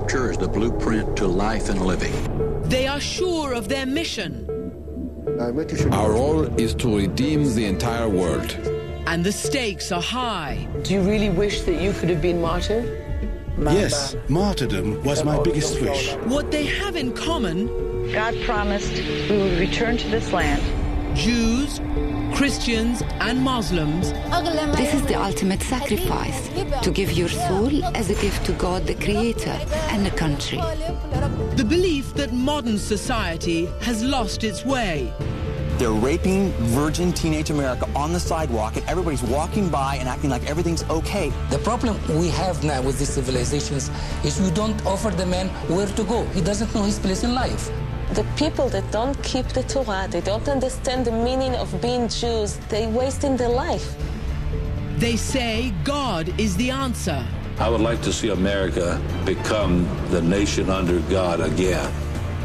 Scripture is the blueprint to life and living. They are sure of their mission. Our role is to redeem the entire world. And the stakes are high. Do you really wish that you could have been martyred? Yes, martyrdom was my biggest wish. What they have in common: God promised we would return to this land. Jews, Christians, and Muslims. This is the ultimate sacrifice, to give your soul as a gift to God, the Creator, and the country. The belief that modern society has lost its way. They're raping virgin teenage America on the sidewalk, and everybody's walking by and acting like everything's okay. The problem we have now with these civilizations is we don't offer the man where to go. He doesn't know his place in life. The people that don't keep the Torah, they don't understand the meaning of being Jews, they wasting their life. They say God is the answer. I would like to see America become the nation under God again.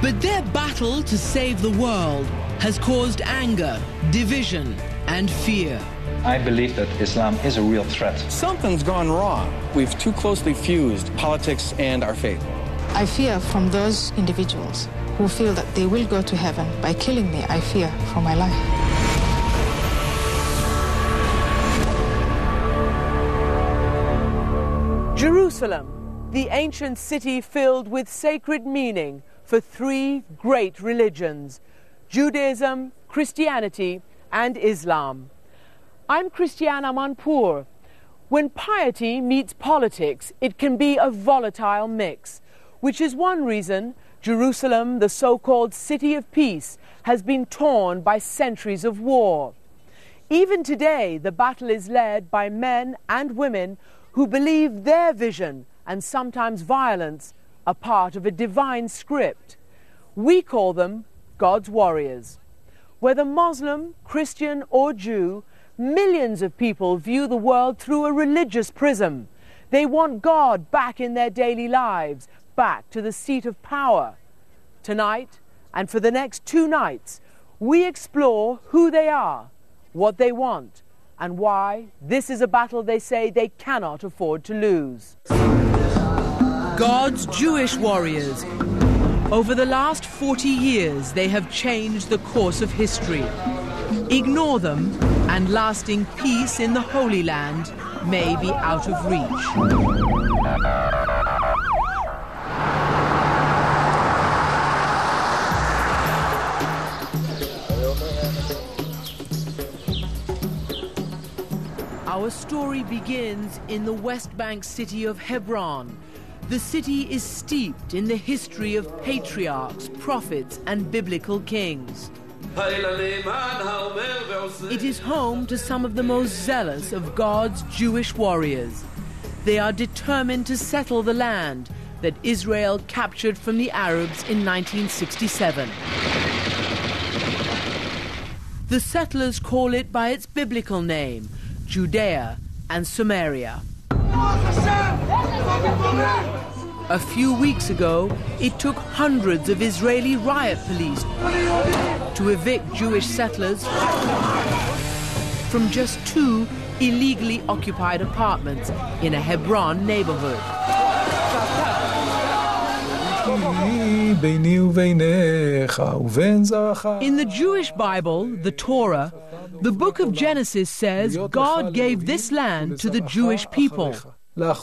But their battle to save the world has caused anger, division, and fear. I believe that Islam is a real threat. Something's gone wrong. We've too closely fused politics and our faith. I fear from those individuals who feel that they will go to heaven by killing me. I fear for my life. Jerusalem, the ancient city filled with sacred meaning for three great religions: Judaism, Christianity, and Islam. I'm Christian Amanpour. When piety meets politics, it can be a volatile mix, which is one reason Jerusalem, the so-called City of Peace, has been torn by centuries of war. Even today, the battle is led by men and women who believe their vision and sometimes violence are part of a divine script. We call them God's warriors. Whether Muslim, Christian, or Jew, millions of people view the world through a religious prism. They want God back in their daily lives, back to the seat of power. Tonight, and for the next 2 nights, we explore who they are, what they want, and why this is a battle they say they cannot afford to lose. God's Jewish warriors. Over the last 40 years, they have changed the course of history. Ignore them, and lasting peace in the Holy Land may be out of reach. Our story begins in the West Bank city of Hebron. The city is steeped in the history of patriarchs, prophets, and biblical kings. It is home to some of the most zealous of God's Jewish warriors. They are determined to settle the land that Israel captured from the Arabs in 1967. The settlers call it by its biblical name, Judea and Samaria. A few weeks ago, it took hundreds of Israeli riot police to evict Jewish settlers from just 2 illegally occupied apartments in a Hebron neighborhood. In the Jewish Bible, the Torah, the book of Genesis says God gave this land to the Jewish people. The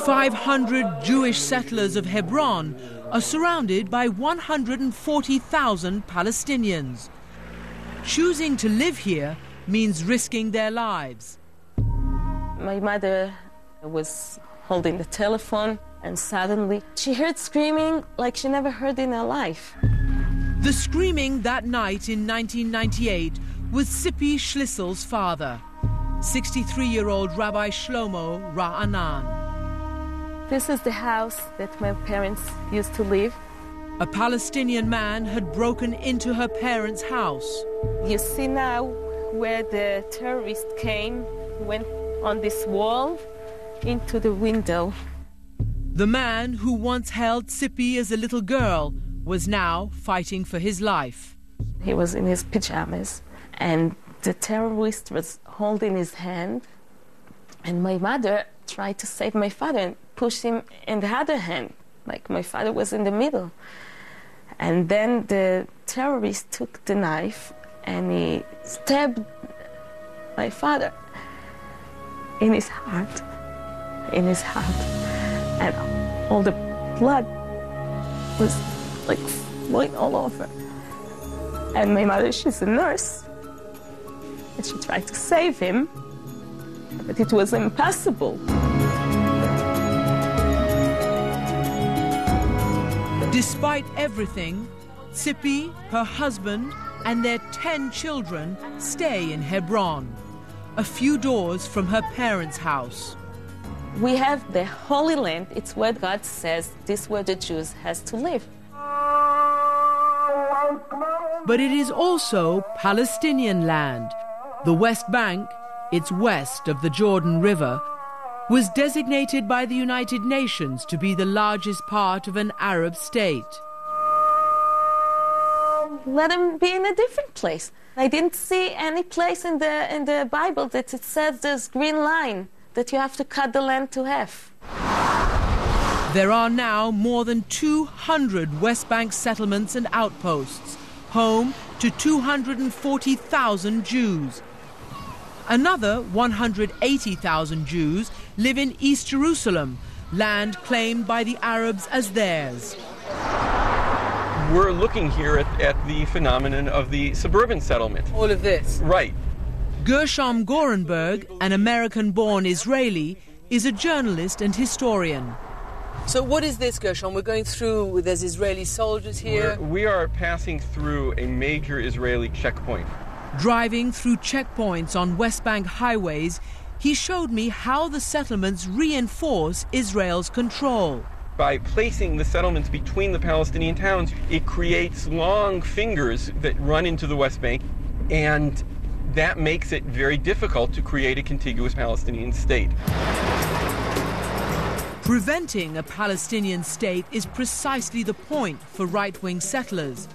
500 Jewish settlers of Hebron are surrounded by 140,000 Palestinians. Choosing to live here means risking their lives. My mother was holding the telephone, and suddenly she heard screaming like she never heard in her life. The screaming that night in 1998 was Sippi Schlissel's father, 63-year-old Rabbi Shlomo Ra'anan. This is the house that my parents used to live. A Palestinian man had broken into her parents' house. You see now where the terrorist came, went on this wall into the window. The man who once held Sippi as a little girl was now fighting for his life. He was in his pajamas, and the terrorist was holding his hand, and my mother tried to save my father and push him in the other hand, like my father was in the middle. And then the terrorist took the knife and he stabbed my father in his heart, and all the blood was like flowing all over. And my mother, she's a nurse, and she tried to save him, but it was impossible. Despite everything, Tzipi, her husband, and their 10 children stay in Hebron, a few doors from her parents' house. We have the Holy Land. It's where God says this is where the Jews has to live. But it is also Palestinian land. The West Bank, it's west of the Jordan River, was designated by the United Nations to be the largest part of an Arab state. Let them be in a different place. I didn't see any place in the Bible that it says this green line that you have to cut the land to half. There are now more than 200 West Bank settlements and outposts, home to 240,000 Jews. Another 180,000 Jews live in East Jerusalem, land claimed by the Arabs as theirs. We're looking here at the phenomenon of the suburban settlement. All of this? Right. Gershom Gorenberg, an American-born Israeli, is a journalist and historian. So what is this, Gershom? We're going through, there's Israeli soldiers here. We are passing through a major Israeli checkpoint. Driving through checkpoints on West Bank highways, he showed me how the settlements reinforce Israel's control. By placing the settlements between the Palestinian towns, it creates long fingers that run into the West Bank, and that makes it very difficult to create a contiguous Palestinian state. Preventing a Palestinian state is precisely the point for right-wing settlers.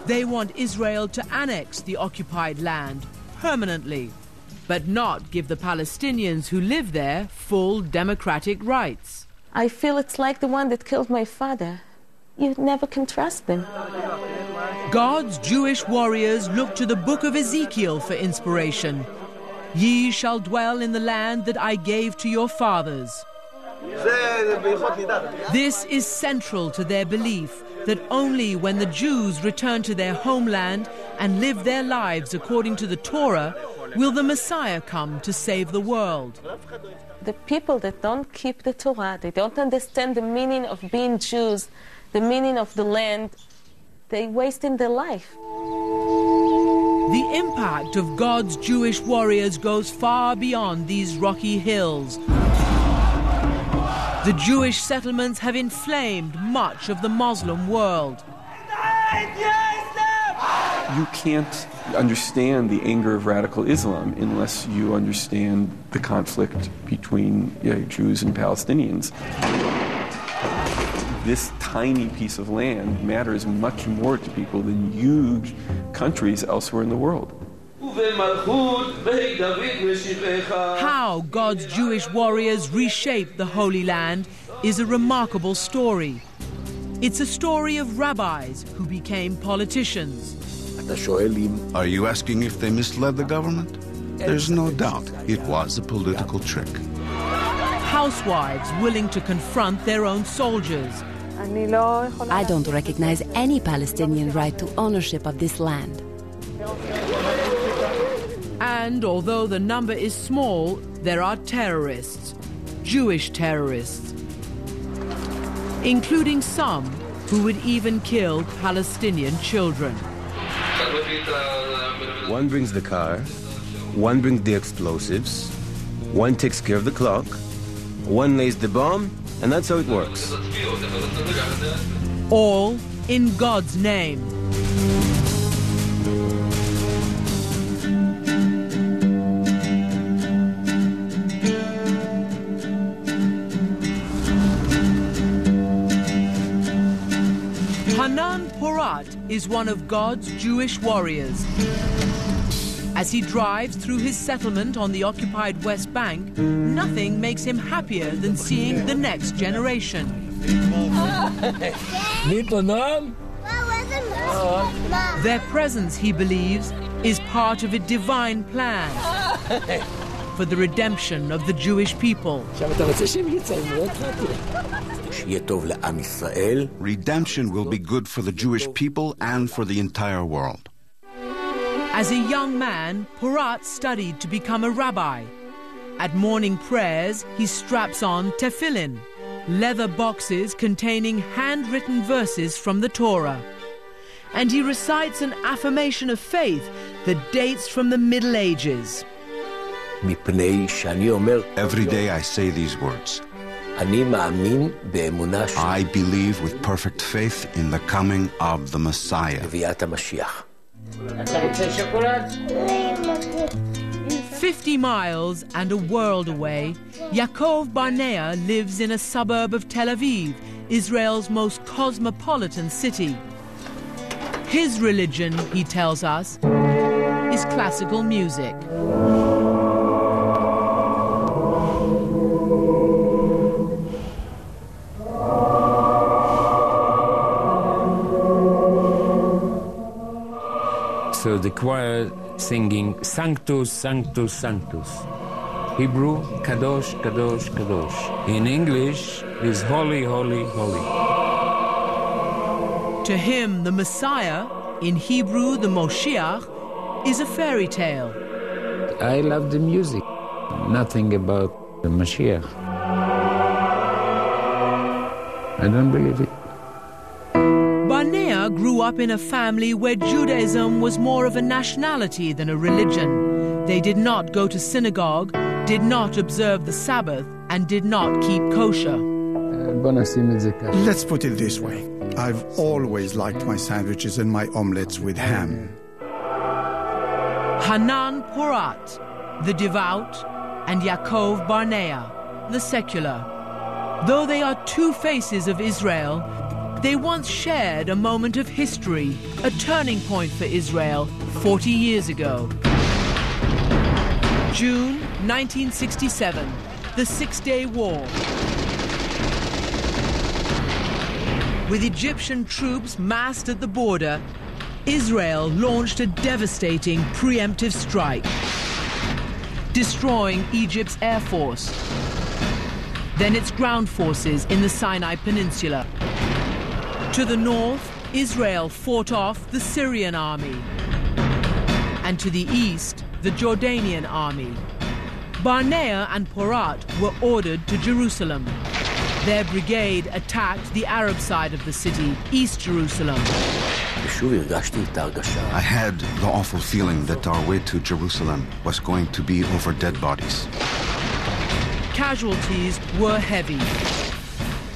They want Israel to annex the occupied land permanently, but not give the Palestinians who live there full democratic rights. I feel it's like the one that killed my father. You never can trust them. God's Jewish warriors look to the book of Ezekiel for inspiration. Ye shall dwell in the land that I gave to your fathers. This is central to their belief that only when the Jews return to their homeland and live their lives according to the Torah will the Messiah come to save the world. The people that don't keep the Torah, they don't understand the meaning of being Jews, the meaning of the land, they waste in their life. The impact of God's Jewish warriors goes far beyond these rocky hills. The Jewish settlements have inflamed much of the Muslim world. You can't understand the anger of radical Islam unless you understand the conflict between Jews and Palestinians. This tiny piece of land matters much more to people than huge countries elsewhere in the world. How God's Jewish warriors reshaped the Holy Land is a remarkable story. It's a story of rabbis who became politicians. Are you asking if they misled the government? There's no doubt it was a political trick. Housewives willing to confront their own soldiers. I don't recognize any Palestinian right to ownership of this land. And although the number is small, there are terrorists, Jewish terrorists, including some who would even kill Palestinian children. One brings the car, one brings the explosives, one takes care of the clock, one lays the bomb, and that's how it works. All in God's name. Hanan Porat is one of God's Jewish warriors. As he drives through his settlement on the occupied West Bank, nothing makes him happier than seeing the next generation. Their presence, he believes, is part of a divine plan for the redemption of the Jewish people. Redemption will be good for the Jewish people and for the entire world. As a young man, Porat studied to become a rabbi. At morning prayers, he straps on tefillin, leather boxes containing handwritten verses from the Torah. And he recites an affirmation of faith that dates from the Middle Ages. Every day I say these words. I believe with perfect faith in the coming of the Messiah. 50 miles and a world away, Yaakov Barnea lives in a suburb of Tel Aviv, Israel's most cosmopolitan city. His religion, he tells us, is classical music. So the choir singing Sanctus, Sanctus, Sanctus. Hebrew, Kadosh, Kadosh, Kadosh. In English is Holy, Holy, Holy. To him, the Messiah, in Hebrew the Moshiach, is a fairy tale. I love the music, nothing about the Mashiach. I don't believe it. Barnea grew up in a family where Judaism was more of a nationality than a religion. They did not go to synagogue, did not observe the Sabbath, and did not keep kosher. Let's put it this way. I've always liked my sandwiches and my omelets with ham. Hanan Porat, the devout, and Yaakov Barnea, the secular. Though they are two faces of Israel, they once shared a moment of history, a turning point for Israel 40 years ago. June 1967, the Six-Day War. With Egyptian troops massed at the border, Israel launched a devastating preemptive strike, destroying Egypt's air force, then its ground forces in the Sinai Peninsula. To the north, Israel fought off the Syrian army, and to the east, the Jordanian army. Barnea and Porat were ordered to Jerusalem. Their brigade attacked the Arab side of the city, East Jerusalem. I had the awful feeling that our way to Jerusalem was going to be over dead bodies. Casualties were heavy.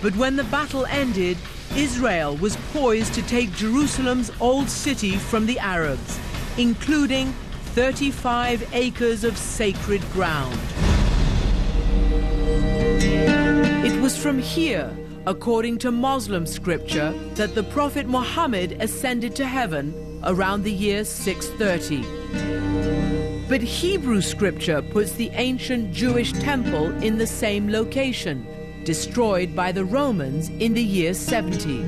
But when the battle ended, Israel was poised to take Jerusalem's old city from the Arabs, including 35 acres of sacred ground. It was from here, according to Muslim scripture, that the Prophet Muhammad ascended to heaven around the year 630. But Hebrew scripture puts the ancient Jewish temple in the same location, destroyed by the Romans in the year 70.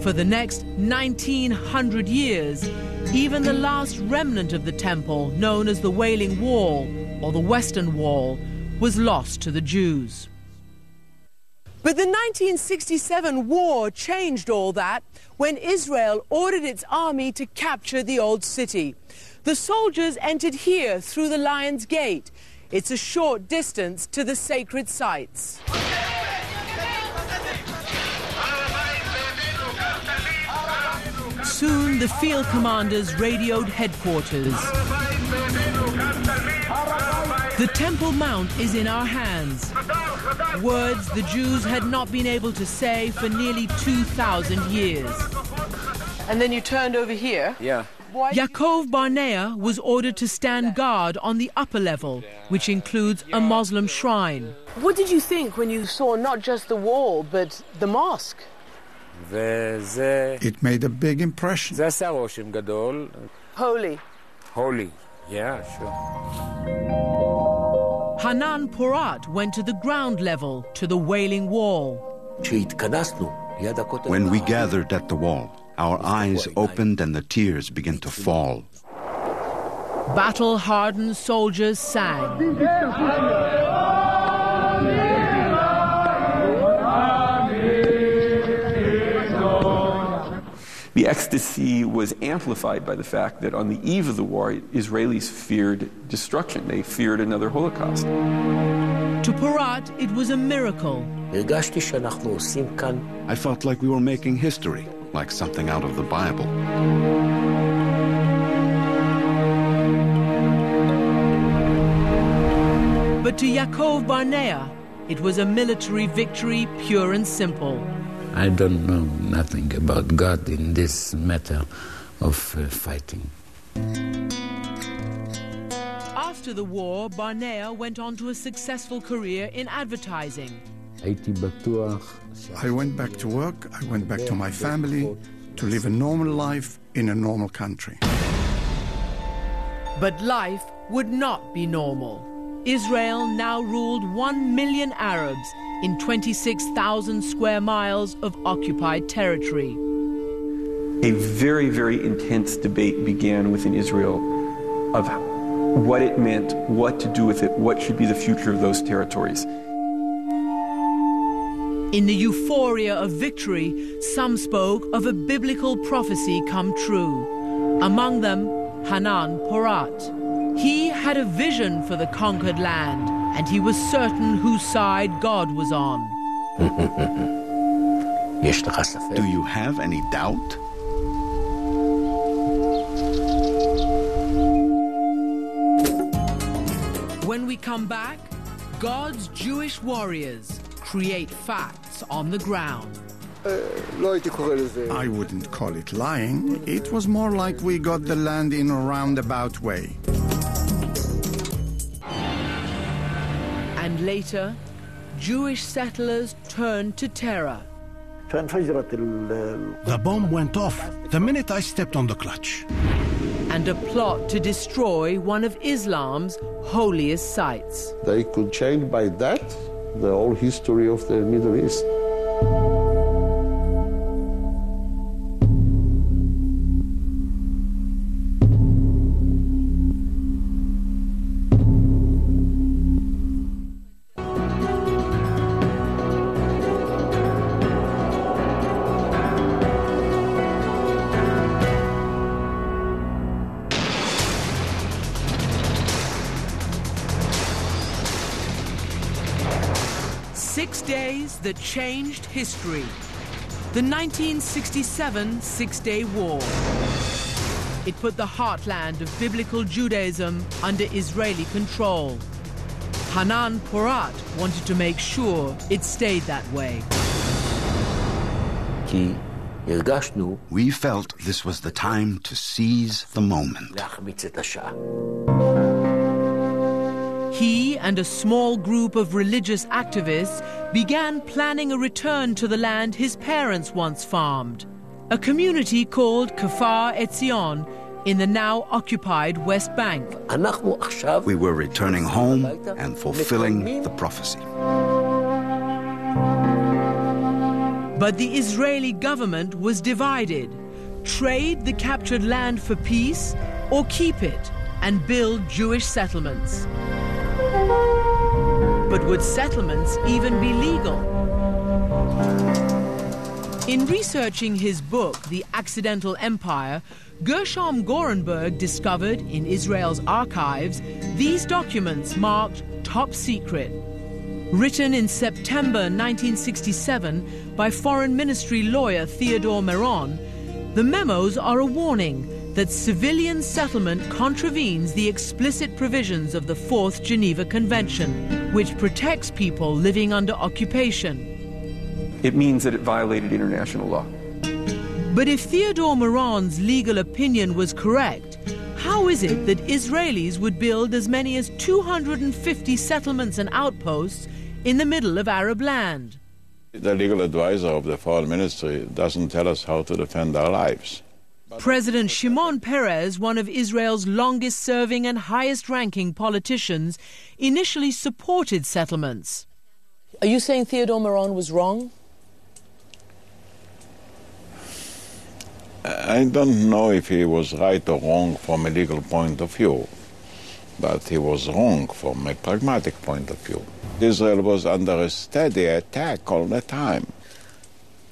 For the next 1900 years, even the last remnant of the temple, known as the Wailing Wall, or the Western Wall, was lost to the Jews. But the 1967 war changed all that when Israel ordered its army to capture the old city. The soldiers entered here through the Lion's Gate. It's a short distance to the sacred sites. Soon the field commanders radioed headquarters. The Temple Mount is in our hands. Words the Jews had not been able to say for nearly 2,000 years. And then you turned over here? Yeah. Yaakov Barnea was ordered to stand guard on the upper level, which includes a Muslim shrine. What did you think when you saw not just the wall, but the mosque? It made a big impression. Holy. Holy. Yeah, sure. Hanan Porat went to the ground level, to the Wailing Wall. When we gathered at the wall, our eyes opened and the tears began to fall. Battle-hardened soldiers sang. The ecstasy was amplified by the fact that on the eve of the war, Israelis feared destruction. They feared another Holocaust. To Porat, it was a miracle. I felt like we were making history, like something out of the Bible. But to Yaakov Barnea, it was a military victory, pure and simple. I don't know nothing about God in this matter of fighting. After the war, Barnea went on to a successful career in advertising. I went back to work, I went back to my family, to live a normal life in a normal country. But life would not be normal. Israel now ruled 1 million Arabs in 26,000 square miles of occupied territory. A very, very intense debate began within Israel of what it meant, what to do with it, what should be the future of those territories. In the euphoria of victory, some spoke of a biblical prophecy come true. Among them, Hanan Porat. He had a vision for the conquered land, and he was certain whose side God was on. Do you have any doubt? When we come back, God's Jewish warriors create facts on the ground. I wouldn't call it lying. It was more like we got the land in a roundabout way. And later, Jewish settlers turned to terror. The bomb went off the minute I stepped on the clutch. And a plot to destroy one of Islam's holiest sites. They could change by that the whole history of the Middle East. That changed history. The 1967 Six-Day War. It put the heartland of biblical Judaism under Israeli control. Hanan Porat wanted to make sure it stayed that way. We felt this was the time to seize the moment. He and a small group of religious activists began planning a return to the land his parents once farmed, a community called Kfar Etzion in the now occupied West Bank. We were returning home and fulfilling the prophecy. But the Israeli government was divided. Trade the captured land for peace or keep it and build Jewish settlements. But would settlements even be legal? In researching his book, The Accidental Empire, Gershom Gorenberg discovered in Israel's archives these documents marked top secret. Written in September 1967 by Foreign Ministry lawyer Theodor Meron, the memos are a warning that civilian settlement contravenes the explicit provisions of the Fourth Geneva Convention, which protects people living under occupation. It means that it violated international law. But if Theodor Meron's legal opinion was correct, how is it that Israelis would build as many as 250 settlements and outposts in the middle of Arab land? The legal advisor of the Foreign Ministry doesn't tell us how to defend our lives. President Shimon Peres, one of Israel's longest-serving and highest-ranking politicians, initially supported settlements. Are you saying Theodor Meron was wrong? I don't know if he was right or wrong from a legal point of view, but he was wrong from a pragmatic point of view. Israel was under a steady attack all the time.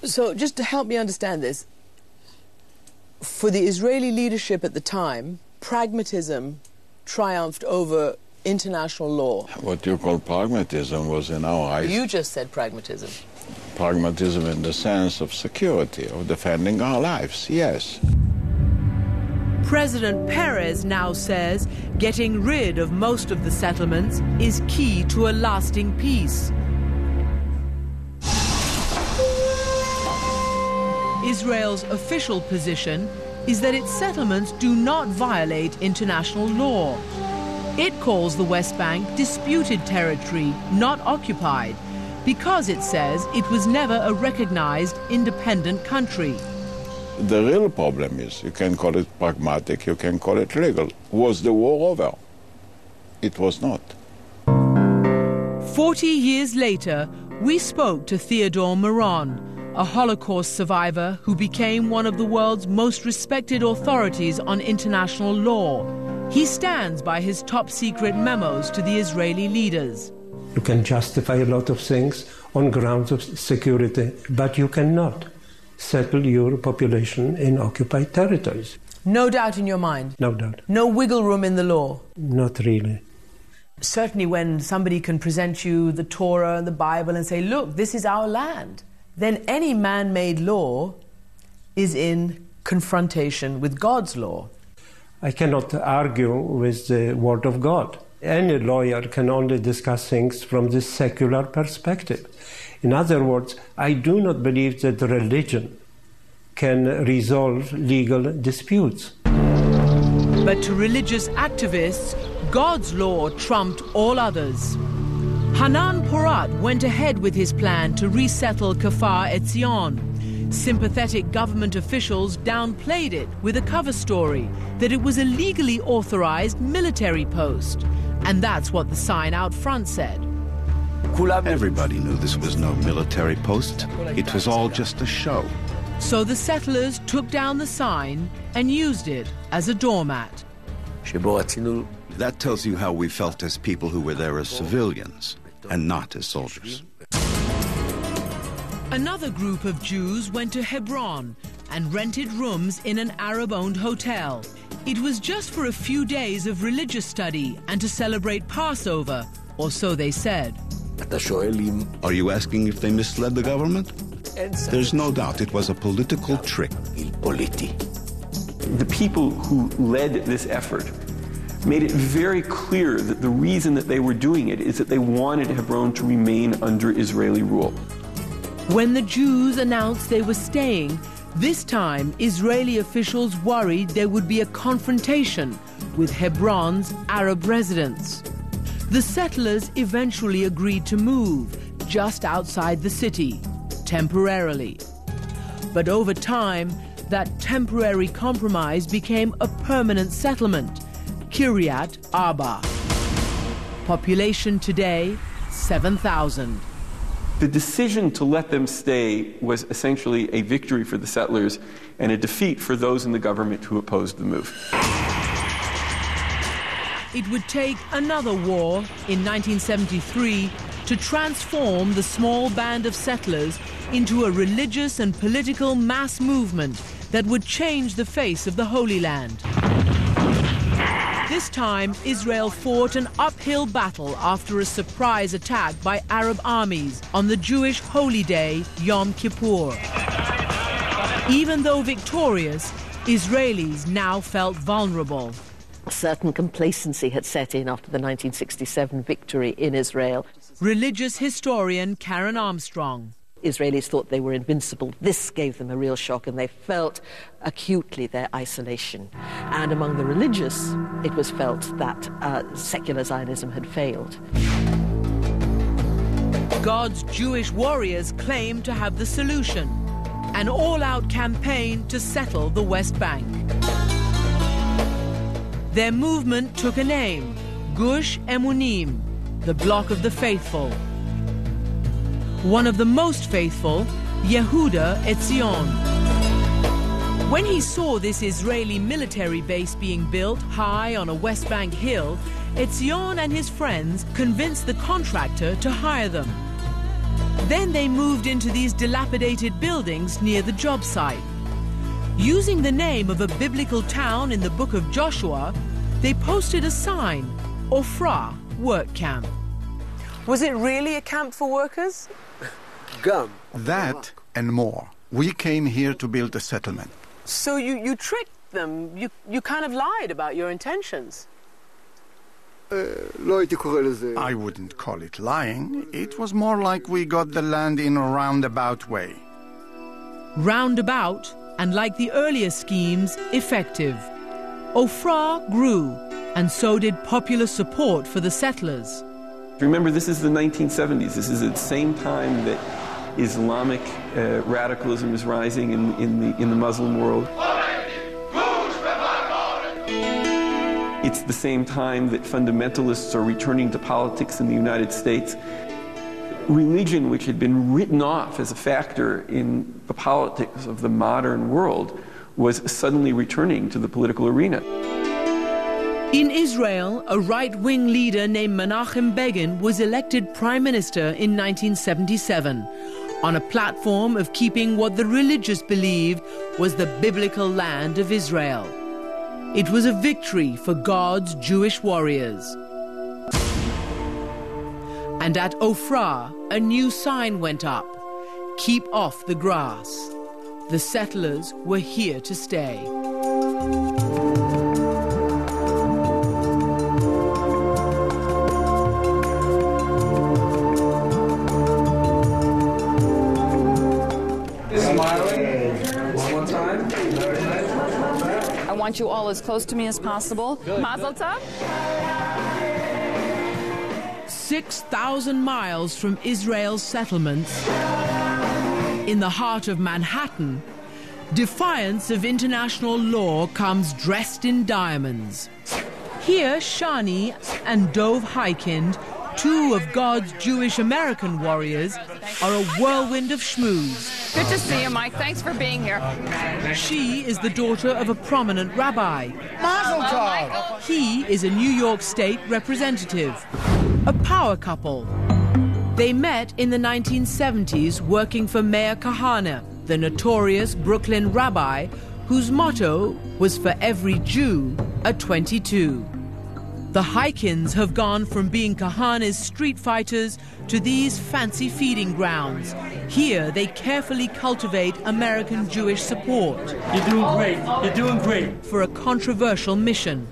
So just to help me understand this, for the Israeli leadership at the time, pragmatism triumphed over international law. What you call pragmatism was in our eyes... You just said pragmatism. Pragmatism in the sense of security, of defending our lives, yes. President Peres now says getting rid of most of the settlements is key to a lasting peace. Israel's official position is that its settlements do not violate international law. It calls the West Bank disputed territory, not occupied, because it says it was never a recognized independent country. The real problem is, you can call it pragmatic, you can call it legal. Was the war over? It was not. 40 years later, we spoke to Theodor Meron, a Holocaust survivor who became one of the world's most respected authorities on international law. He stands by his top-secret memos to the Israeli leaders. You can justify a lot of things on grounds of security, but you cannot settle your population in occupied territories. No doubt in your mind? No doubt. No wiggle room in the law? Not really. Certainly when somebody can present you the Torah and the Bible and say, look, this is our land, then any man-made law is in confrontation with God's law. I cannot argue with the Word of God. Any lawyer can only discuss things from the secular perspective. In other words, I do not believe that religion can resolve legal disputes. But to religious activists, God's law trumped all others. Hanan Porat went ahead with his plan to resettle Kfar Etzion. Sympathetic government officials downplayed it with a cover story that it was a legally authorized military post. And that's what the sign out front said. Everybody knew this was no military post. It was all just a show. So the settlers took down the sign and used it as a doormat. That tells you how we felt as people who were there as civilians and not as soldiers. Another group of Jews went to Hebron and rented rooms in an Arab-owned hotel. It was just for a few days of religious study and to celebrate Passover, or so they said. Are you asking if they misled the government? There's no doubt it was a political trick. The people who led this effort made it very clear that the reason that they were doing it is that they wanted Hebron to remain under Israeli rule. When the Jews announced they were staying, this time Israeli officials worried there would be a confrontation with Hebron's Arab residents. The settlers eventually agreed to move just outside the city, temporarily. But over time, that temporary compromise became a permanent settlement, Kiryat Arba. Population today, 7,000. The decision to let them stay was essentially a victory for the settlers and a defeat for those in the government who opposed the move. It would take another war in 1973 to transform the small band of settlers into a religious and political mass movement that would change the face of the Holy Land. This time, Israel fought an uphill battle after a surprise attack by Arab armies on the Jewish holy day, Yom Kippur. Even though victorious, Israelis now felt vulnerable. A certain complacency had set in after the 1967 victory in Israel. Religious historian Karen Armstrong. Israelis thought they were invincible. This gave them a real shock, and they felt acutely their isolation. And among the religious, it was felt that secular Zionism had failed. God's Jewish warriors claimed to have the solution. an all-out campaign to settle the West Bank. Their movement took a name, Gush Emunim, the Bloc of the Faithful. One of the most faithful, Yehuda Etzion. When he saw this Israeli military base being built high on a West Bank hill, Etzion and his friends convinced the contractor to hire them. Then they moved into these dilapidated buildings near the job site. Using the name of a biblical town in the book of Joshua, they posted a sign, Ofra, work camp. Was it really a camp for workers? That and more. We came here to build a settlement. So you tricked them. You kind of lied about your intentions. I wouldn't call it lying. It was more like we got the land in a roundabout way. Roundabout, and like the earlier schemes, effective. Ofra grew, and so did popular support for the settlers. Remember, this is the 1970s. This is the same time that Islamic radicalism is rising in the Muslim world. It's the same time that fundamentalists are returning to politics in the United States. Religion, which had been written off as a factor in the politics of the modern world, was suddenly returning to the political arena. In Israel, a right-wing leader named Menachem Begin was elected prime minister in 1977 on a platform of keeping what the religious believed was the biblical land of Israel. It was a victory for God's Jewish warriors. And at Ofra, a new sign went up, "Keep off the grass." The settlers were here to stay. Smiling. One more time. I want you all as close to me as possible. Mazel tov. 6,000 miles from Israel's settlements, in the heart of Manhattan, defiance of international law comes dressed in diamonds. Here, Shani and Dov Heikind, two of God's Jewish American warriors, are a whirlwind of schmooze. Good to see you, Mike. Thanks for being here. She is the daughter of a prominent rabbi. Mazel tov. He is a New York State representative. A power couple. They met in the 1970s working for Meir Kahane, the notorious Brooklyn rabbi whose motto was "For every Jew, a 22." The Heikinds have gone from being Kahane's street fighters to these fancy feeding grounds. Here they carefully cultivate American Jewish support. You're doing great. You're doing great. For a controversial mission.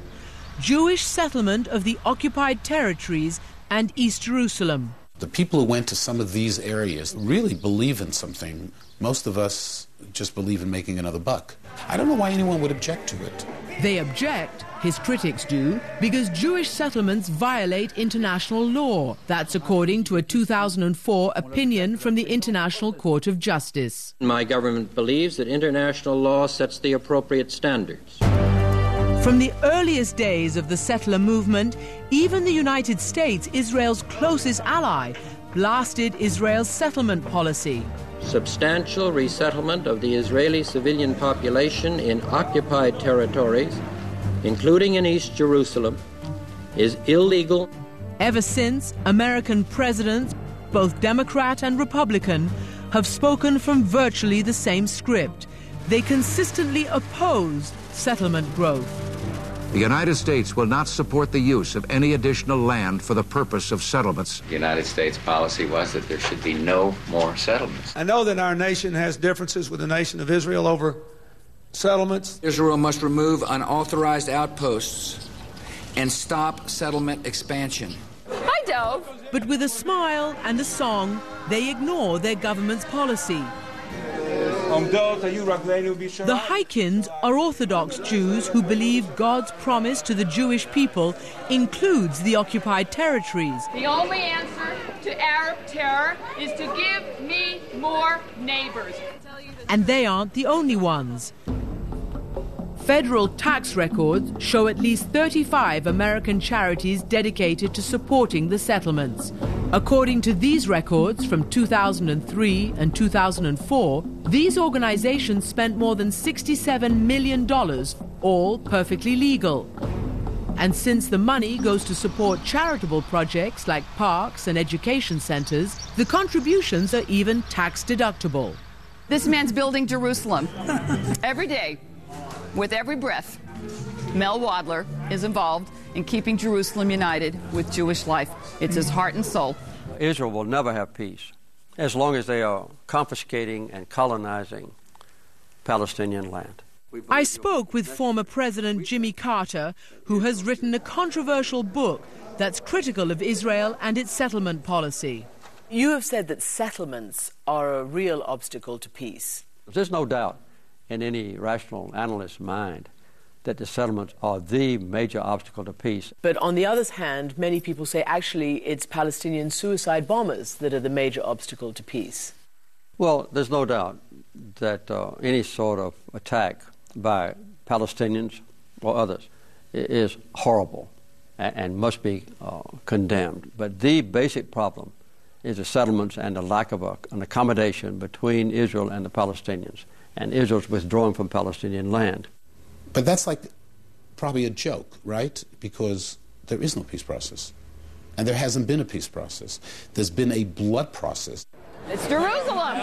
Jewish settlement of the occupied territories and East Jerusalem. The people who went to some of these areas really believe in something. Most of us just believe in making another buck. I don't know why anyone would object to it. They object, his critics do, because Jewish settlements violate international law. That's according to a 2004 opinion from the International Court of Justice. My government believes that international law sets the appropriate standards. From the earliest days of the settler movement, even the United States, Israel's closest ally, blasted Israel's settlement policy. Substantial resettlement of the Israeli civilian population in occupied territories, including in East Jerusalem, is illegal. Ever since, American presidents, both Democrat and Republican, have spoken from virtually the same script. They consistently opposed settlement growth. The United States will not support the use of any additional land for the purpose of settlements. The United States policy was that there should be no more settlements. I know that our nation has differences with the nation of Israel over settlements. Israel must remove unauthorized outposts and stop settlement expansion. Hi, Dov. But with a smile and a song, they ignore their government's policy. The Heikinds are Orthodox Jews who believe God's promise to the Jewish people includes the occupied territories. The only answer to Arab terror is to give me more neighbors. And they aren't the only ones. Federal tax records show at least 35 American charities dedicated to supporting the settlements. According to these records from 2003 and 2004, these organizations spent more than $67 million, all perfectly legal. And since the money goes to support charitable projects like parks and education centers, the contributions are even tax deductible. This man's building Jerusalem every day. With every breath, Mel Wadler is involved in keeping Jerusalem united with Jewish life. It's his heart and soul. Israel will never have peace as long as they are confiscating and colonizing Palestinian land. I spoke with former President Jimmy Carter, who has written a controversial book that's critical of Israel and its settlement policy. You have said that settlements are a real obstacle to peace. There's no doubt in any rational analyst's mind that the settlements are the major obstacle to peace. But on the other hand, many people say actually it's Palestinian suicide bombers that are the major obstacle to peace. Well, there's no doubt that any sort of attack by Palestinians or others is horrible and must be condemned. But the basic problem is the settlements and the lack of an accommodation between Israel and the Palestinians, and Israel's withdrawing from Palestinian land. But that's like probably a joke, right? Because there is no peace process. And there hasn't been a peace process. There's been a blood process. It's Jerusalem!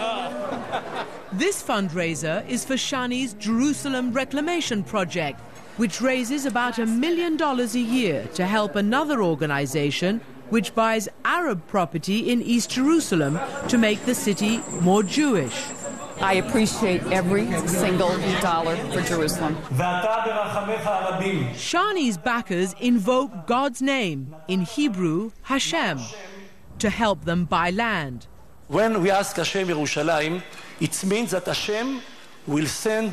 This fundraiser is for Shani's Jerusalem Reclamation Project, which raises about $1 million a year to help another organization which buys Arab property in East Jerusalem to make the city more Jewish. I appreciate every single dollar for Jerusalem. Shani's backers invoke God's name, in Hebrew, Hashem, to help them buy land. When we ask Hashem Yerushalayim, it means that Hashem will send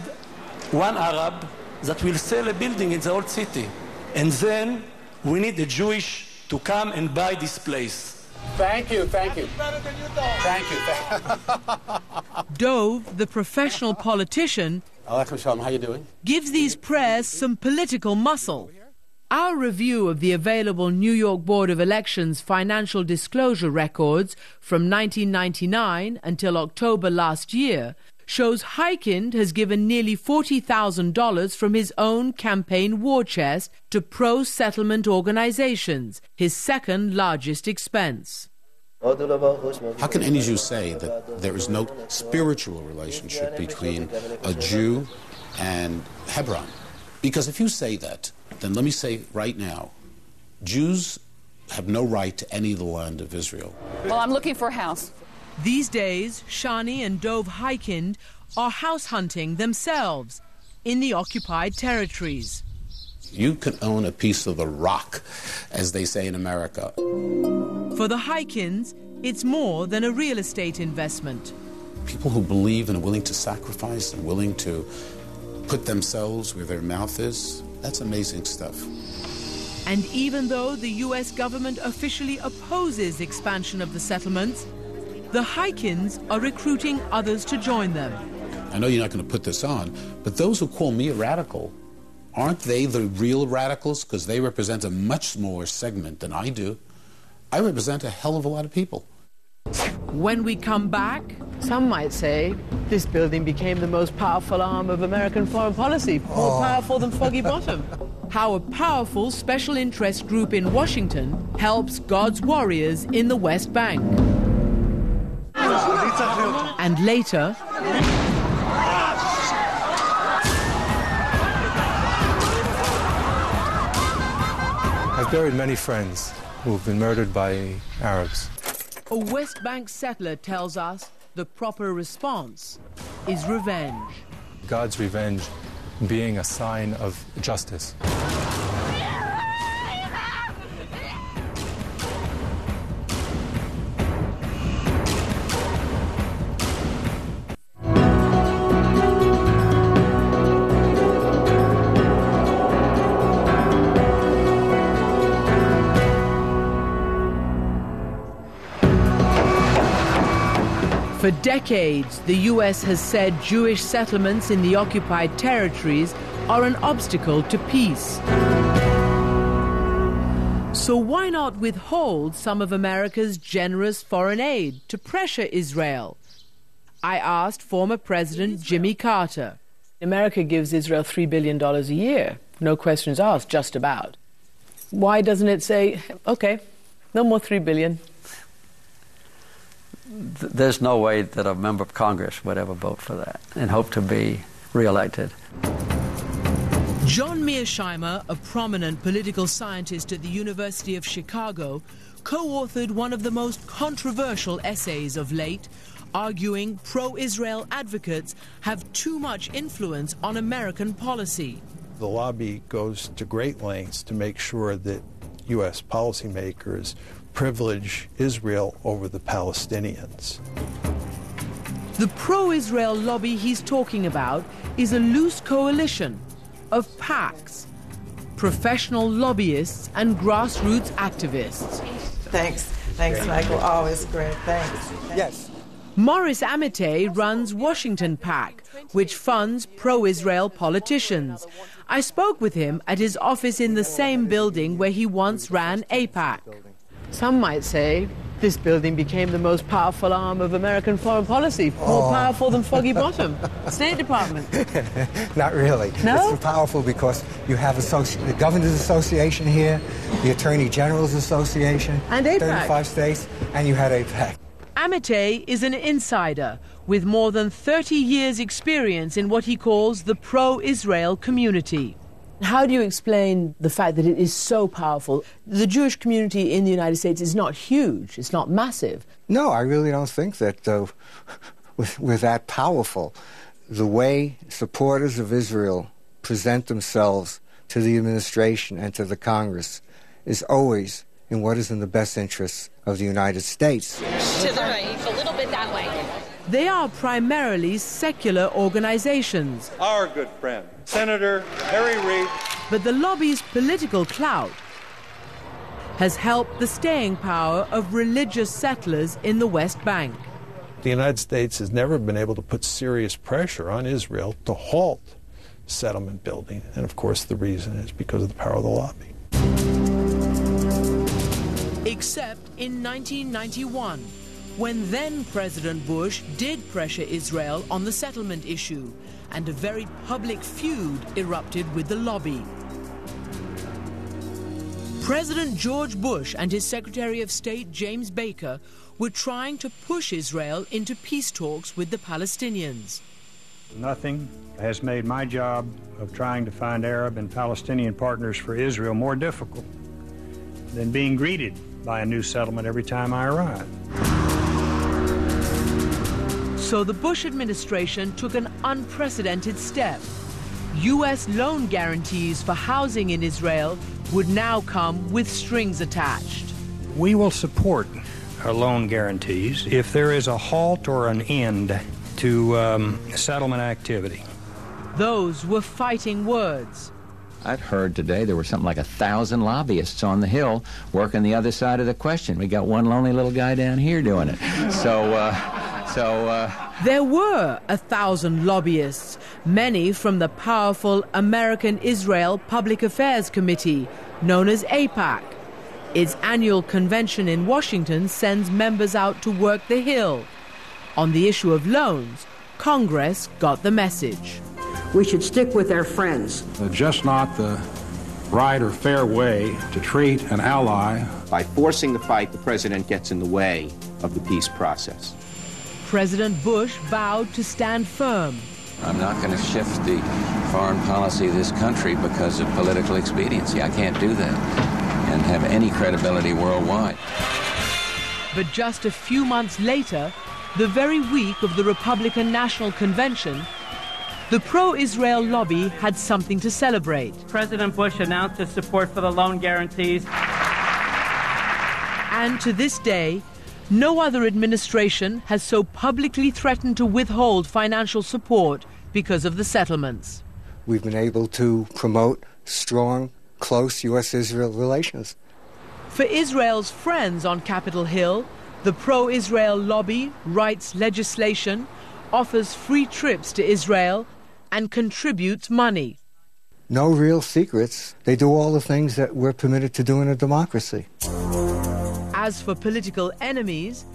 one Arab that will sell a building in the old city. And then we need the Jewish to come and buy this place. Thank you, thank you. Thank you. Dove, the professional politician, Aleichem Shalom, how you doing? gives these prayers some political muscle. Our review of the available New York Board of Elections financial disclosure records from 1999 until October last year shows Heikind has given nearly $40,000 from his own campaign war chest to pro-settlement organizations, his second largest expense. How can any Jew say that there is no spiritual relationship between a Jew and Hebron? Because if you say that, then let me say right now, Jews have no right to any of the land of Israel. Well, I'm looking for a house. These days, Shani and Dove Heikind are house hunting themselves in the occupied territories. You can own a piece of the rock, as they say in America. For the Heikinds, it's more than a real estate investment. People who believe and are willing to sacrifice and willing to put themselves where their mouth is, that's amazing stuff. And even though the U.S. government officially opposes expansion of the settlements, the Heikinds are recruiting others to join them. I know you're not going to put this on, but those who call me a radical, aren't they the real radicals? Because they represent a much smaller segment than I do. I represent a hell of a lot of people. When we come back, some might say this building became the most powerful arm of American foreign policy, more powerful than Foggy Bottom. How a powerful special interest group in Washington helps God's warriors in the West Bank. And later, I've buried many friends who have been murdered by Arabs. a West Bank settler tells us the proper response is revenge. God's revenge being a sign of justice. For For decades, the U.S. has said Jewish settlements in the occupied territories are an obstacle to peace. So why not withhold some of America's generous foreign aid to pressure Israel? I asked former President Jimmy Carter. America gives Israel $3 billion a year, no questions asked, just about. Why doesn't it say, okay, no more $3 billion? There's no way that a member of Congress would ever vote for that and hope to be reelected. John Mearsheimer, a prominent political scientist at the University of Chicago, co-authored one of the most controversial essays of late, arguing pro-Israel advocates have too much influence on American policy. The lobby goes to great lengths to make sure that U.S. policymakers privilege Israel over the Palestinians. The pro-Israel lobby he's talking about is a loose coalition of PACs, professional lobbyists and grassroots activists. Thanks, Michael. Always great. Thanks. Yes. Maurice Amite runs Washington PAC, which funds pro-Israel politicians. I spoke with him at his office in the same building where he once ran AIPAC. Some might say this building became the most powerful arm of American foreign policy, more powerful than Foggy Bottom, State Department. Not really. No? It's powerful because you have the Governors Association here, the Attorney General's Association, and AIPAC. 35 states, and you had AIPAC. Amite is an insider with more than 30 years' experience in what he calls the pro-Israel community. How do you explain the fact that it is so powerful? The Jewish community in the United States is not huge, it's not massive. No, I really don't think that we're that powerful. The way supporters of Israel present themselves to the administration and to the Congress is always in what is in the best interests of the United States. To the right, a little bit that way. They are primarily secular organizations. Our good friend, Senator Harry Reid. But the lobby's political clout has helped the staying power of religious settlers in the West Bank. The United States has never been able to put serious pressure on Israel to halt settlement building. And of course the reason is because of the power of the lobby. Except in 1991, when then-President Bush did pressure Israel on the settlement issue, and a very public feud erupted with the lobby. President George Bush and his Secretary of State James Baker were trying to push Israel into peace talks with the Palestinians. Nothing has made my job of trying to find Arab and Palestinian partners for Israel more difficult than being greeted by a new settlement every time I arrive. So the Bush administration took an unprecedented step. U.S. loan guarantees for housing in Israel would now come with strings attached. We will support loan guarantees if there is a halt or an end to settlement activity. Those were fighting words. I've heard today there were something like 1,000 lobbyists on the Hill working the other side of the question. We got one lonely little guy down here doing it. There were 1,000 lobbyists, many from the powerful American Israel Public Affairs Committee, known as AIPAC. Its annual convention in Washington sends members out to work the Hill. On the issue of loans, Congress got the message. We should stick with our friends. Just not the right or fair way to treat an ally. By forcing the fight, the president gets in the way of the peace process. President Bush vowed to stand firm. I'm not going to shift the foreign policy of this country because of political expediency. I can't do that and have any credibility worldwide. But just a few months later, the very week of the Republican National Convention, the pro-Israel lobby had something to celebrate. President Bush announced his support for the loan guarantees. And to this day, no other administration has so publicly threatened to withhold financial support because of the settlements. We've been able to promote strong, close U.S.-Israel relations. For Israel's friends on Capitol Hill, The pro-Israel lobby writes legislation, offers free trips to Israel, and contributes money. No real secrets. They do all the things that we're permitted to do in a democracy. As for political enemies,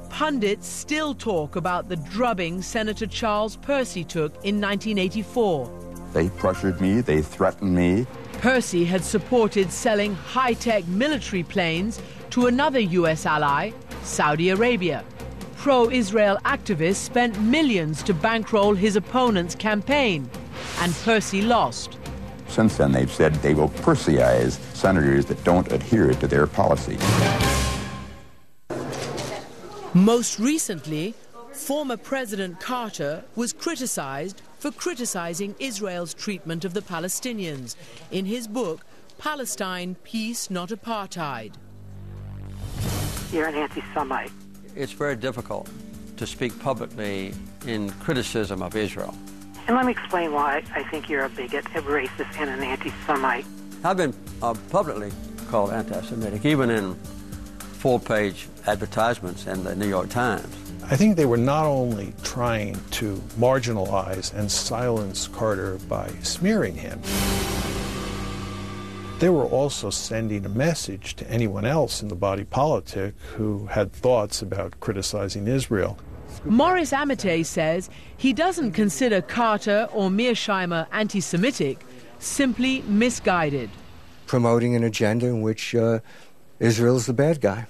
pundits still talk about the drubbing Senator Charles Percy took in 1984. They pressured me, they threatened me. Percy had supported selling high-tech military planes to another U.S. ally, Saudi Arabia. Pro-Israel activists spent millions to bankroll his opponent's campaign, and Percy lost. Since then, they've said they will Percyize senators that don't adhere to their policy. Most recently, former President Carter was criticized for criticizing Israel's treatment of the Palestinians in his book, Palestine, Peace, Not Apartheid. You're an anti-Semite. It's very difficult to speak publicly in criticism of Israel. And let me explain why I think you're a bigot, a racist, and an anti-Semite. I've been publicly called anti-Semitic, even in full-page advertisements in the New York Times. I think they were not only trying to marginalize and silence Carter by smearing him, they were also sending a message to anyone else in the body politic who had thoughts about criticizing Israel. Morris Amatei says he doesn't consider Carter or Mearsheimer anti-Semitic, simply misguided. Promoting an agenda in which Israel's the bad guy.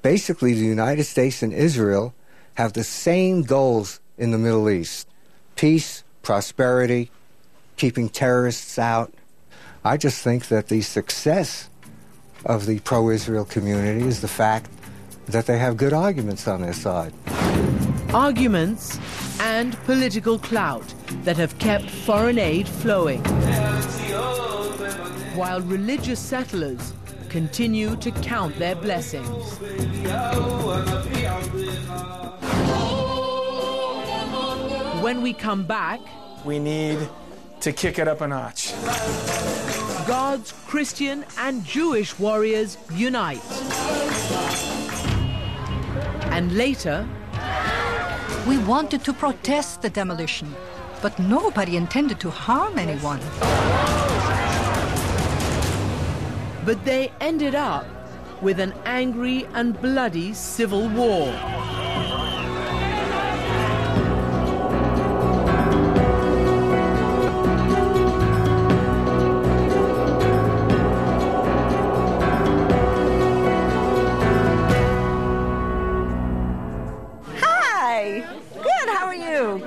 Basically, the United States and Israel have the same goals in the Middle East: peace, prosperity, keeping terrorists out. I just think that the success of the pro-Israel community is the fact that they have good arguments on their side. Arguments and political clout that have kept foreign aid flowing, while religious settlers continue to count their blessings. When we come back, we need to kick it up a notch. God's Christian and Jewish warriors unite. And later, we wanted to protest the demolition, but nobody intended to harm anyone. But they ended up with an angry and bloody civil war.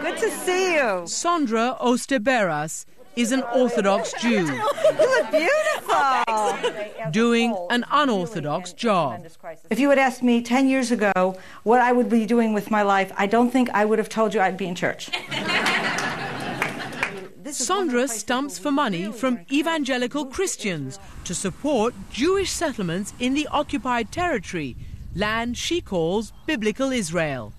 Good to see you. Sandra Osterberas is an Orthodox Jew. You look beautiful. Doing an unorthodox job. If you had asked me 10 years ago what I would be doing with my life, I don't think I would have told you I'd be in church. Sandra stumps for money from evangelical Christians to support Jewish settlements in the occupied territory, land she calls Biblical Israel.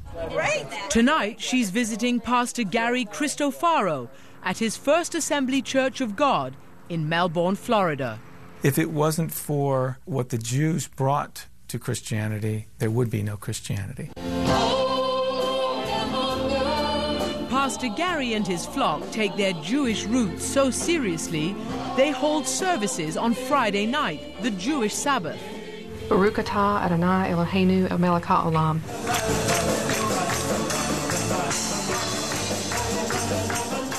Tonight, she's visiting Pastor Gary Cristofaro at his First Assembly Church of God in Melbourne, Florida. If it wasn't for what the Jews brought to Christianity, there would be no Christianity. Pastor Gary and his flock take their Jewish roots so seriously, they hold services on Friday night, the Jewish Sabbath. Baruch atah Adonai Eloheinu melech haolam.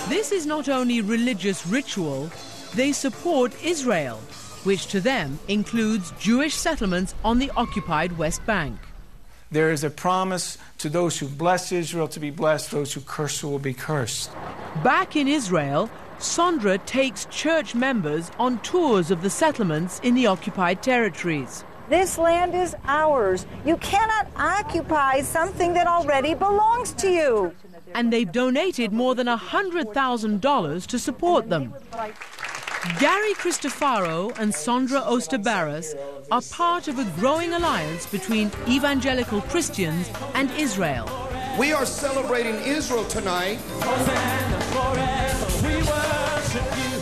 This is not only religious ritual, they support Israel, which to them includes Jewish settlements on the occupied West Bank. There is a promise to those who bless Israel to be blessed, those who curse will be cursed. Back in Israel, Sandra takes church members on tours of the settlements in the occupied territories. This land is ours. You cannot occupy something that already belongs to you. And they've donated more than $100,000 to support them. Gary Cristofaro and Sandra Osterberas are part of a growing alliance between evangelical Christians and Israel. We are celebrating Israel tonight.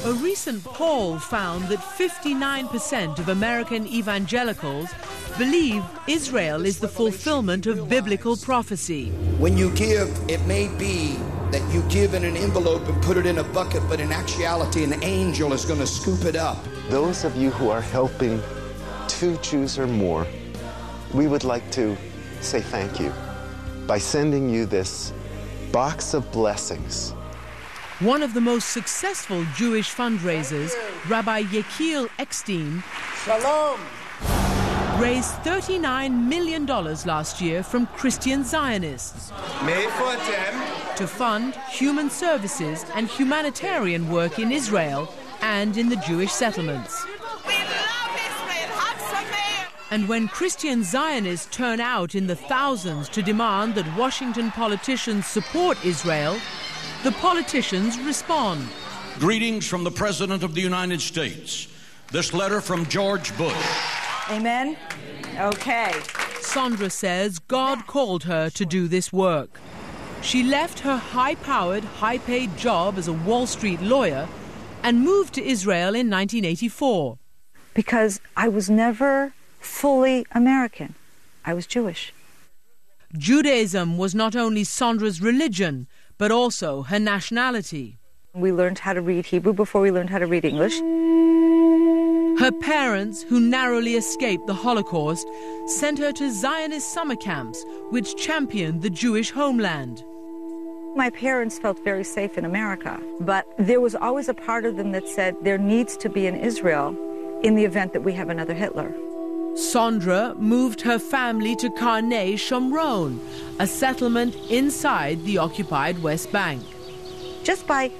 A recent poll found that 59% of American evangelicals believe Israel is the fulfillment of biblical prophecy. When you give, it may be that you give in an envelope and put it in a bucket, but in actuality, an angel is going to scoop it up. Those of you who are helping 2 Jews or more, we would like to say thank you by sending you this box of blessings. One of the most successful Jewish fundraisers, Rabbi Yechiel Eckstein, Shalom, raised $39 million last year from Christian Zionists to fund human services and humanitarian work in Israel and in the Jewish settlements. And when Christian Zionists turn out in the thousands to demand that Washington politicians support Israel, the politicians respond. Greetings from the President of the United States. This letter from George Bush. Amen? Okay. Sandra says God called her to do this work. She left her high-powered, high-paid job as a Wall Street lawyer and moved to Israel in 1984. Because I was never fully American. I was Jewish. Judaism was not only Sandra's religion, but also her nationality. We learned how to read Hebrew before we learned how to read English. Her parents, who narrowly escaped the Holocaust, sent her to Zionist summer camps, which championed the Jewish homeland. My parents felt very safe in America, but there was always a part of them that said there needs to be an Israel in the event that we have another Hitler. Sandra moved her family to Karnei Shomron, a settlement inside the occupied West Bank. Just by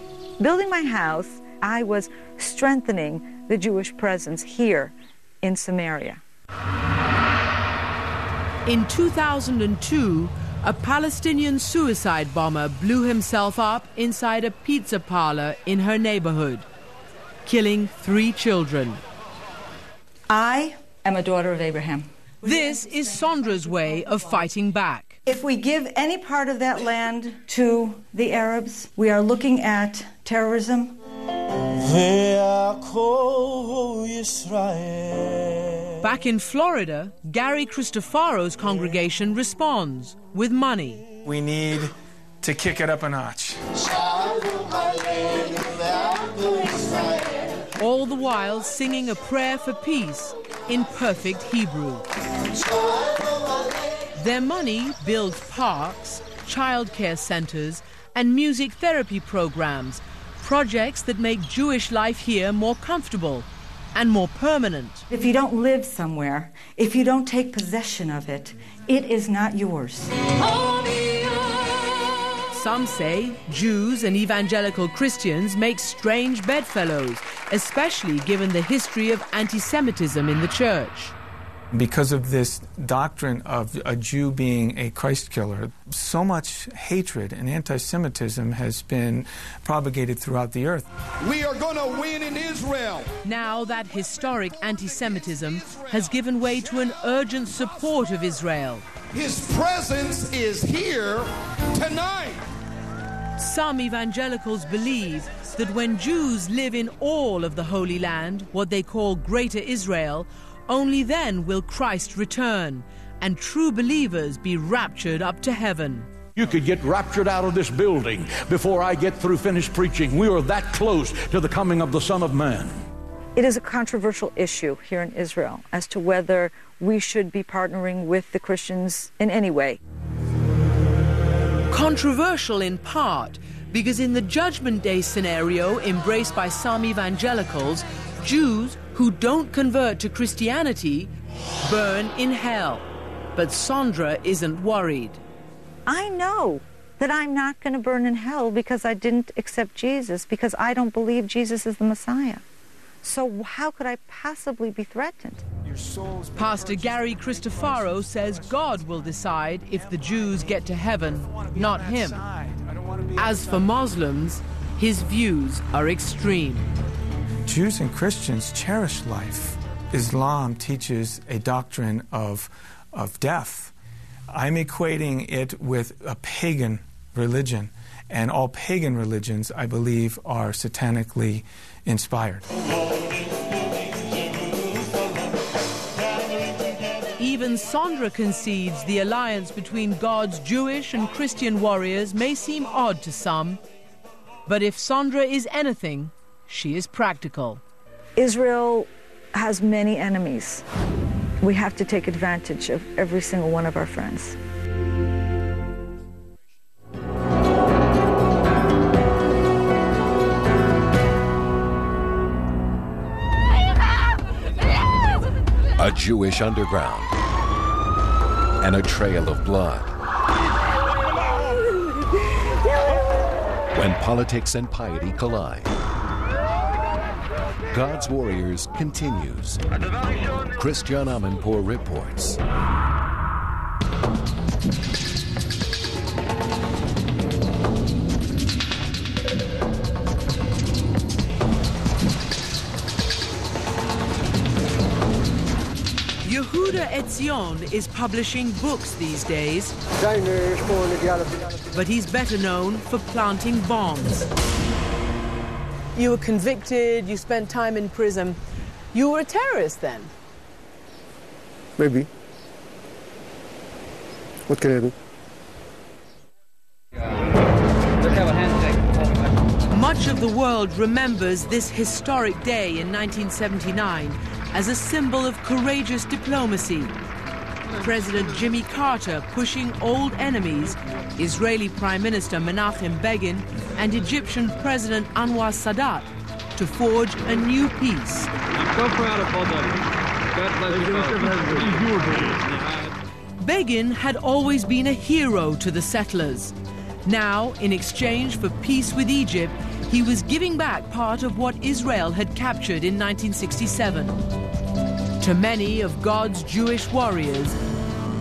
building my house, I was strengthening the Jewish presence here in Samaria. In 2002, a Palestinian suicide bomber blew himself up inside a pizza parlor in her neighborhood, killing 3 children. I am a daughter of Abraham. This is Sandra's way of fighting back. If we give any part of that land to the Arabs, we are looking at terrorism. Back in Florida, Gary Cristofaro's congregation responds with money. We need to kick it up a notch. All the while singing a prayer for peace in perfect Hebrew. Their money builds parks, childcare centers, and music therapy programs, projects that make Jewish life here more comfortable and more permanent. If you don't live somewhere, if you don't take possession of it, it is not yours. Some say Jews and evangelical Christians make strange bedfellows, especially given the history of anti-Semitism in the church. Because of this doctrine of a Jew being a Christ killer, so much hatred and anti-Semitism has been propagated throughout the earth. We are going to win in Israel. Now that historic anti-Semitism has given way to an urgent support of Israel. His presence is here tonight. Some evangelicals believe that when Jews live in all of the Holy Land, what they call Greater Israel, only then will Christ return and true believers be raptured up to heaven. You could get raptured out of this building before I get through finished preaching. We are that close to the coming of the Son of Man. It is a controversial issue here in Israel as to whether we should be partnering with the Christians in any way. Controversial in part because in the Judgment Day scenario embraced by some evangelicals, Jews who don't convert to Christianity burn in hell. But Sandra isn't worried. I know that I'm not going to burn in hell because I didn't accept Jesus, because I don't believe Jesus is the Messiah. So how could I possibly be threatened? Pastor Gary Cristofaro says God will decide if the Jews get to heaven, not him. As for Muslims, his views are extreme. Jews and Christians cherish life. Islam teaches a doctrine of death. I'm equating it with a pagan religion, and all pagan religions, I believe, are satanically inspired. even Sondra concedes the alliance between God's Jewish and Christian warriors may seem odd to some, but if Sondra is anything, she is practical. Israel has many enemies. We have to take advantage of every single one of our friends. A Jewish underground and a trail of blood. When politics and piety collide, God's Warriors continues. Christian Amanpour reports. Yehuda Etzion is publishing books these days, but he's better known for planting bombs. You were convicted, you spent time in prison. You were a terrorist then? Maybe. What can I do? Let's have a handshake. Much of the world remembers this historic day in 1979 as a symbol of courageous diplomacy. President Jimmy Carter pushing old enemies, Israeli Prime Minister Menachem Begin and Egyptian President Anwar Sadat, to forge a new peace. I'm so proud of both of you. God bless you. Begin had always been a hero to the settlers. Now, in exchange for peace with Egypt, he was giving back part of what Israel had captured in 1967. To many of God's Jewish warriors,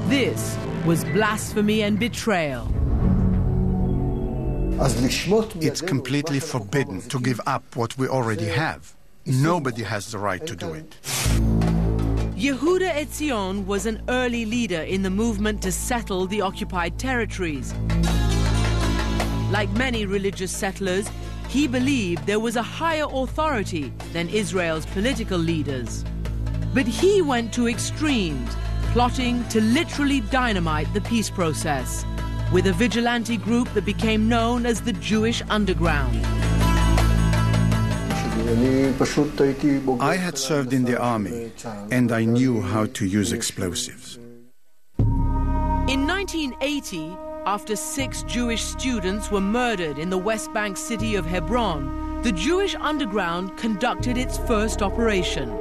this was blasphemy and betrayal. It's completely forbidden to give up what we already have. Nobody has the right to do it. Yehuda Etzion was an early leader in the movement to settle the occupied territories. Like many religious settlers, he believed there was a higher authority than Israel's political leaders. But he went to extremes, plotting to literally dynamite the peace process, with a vigilante group that became known as the Jewish Underground. I had served in the army, and I knew how to use explosives. In 1980, after 6 Jewish students were murdered in the West Bank city of Hebron, the Jewish Underground conducted its first operation.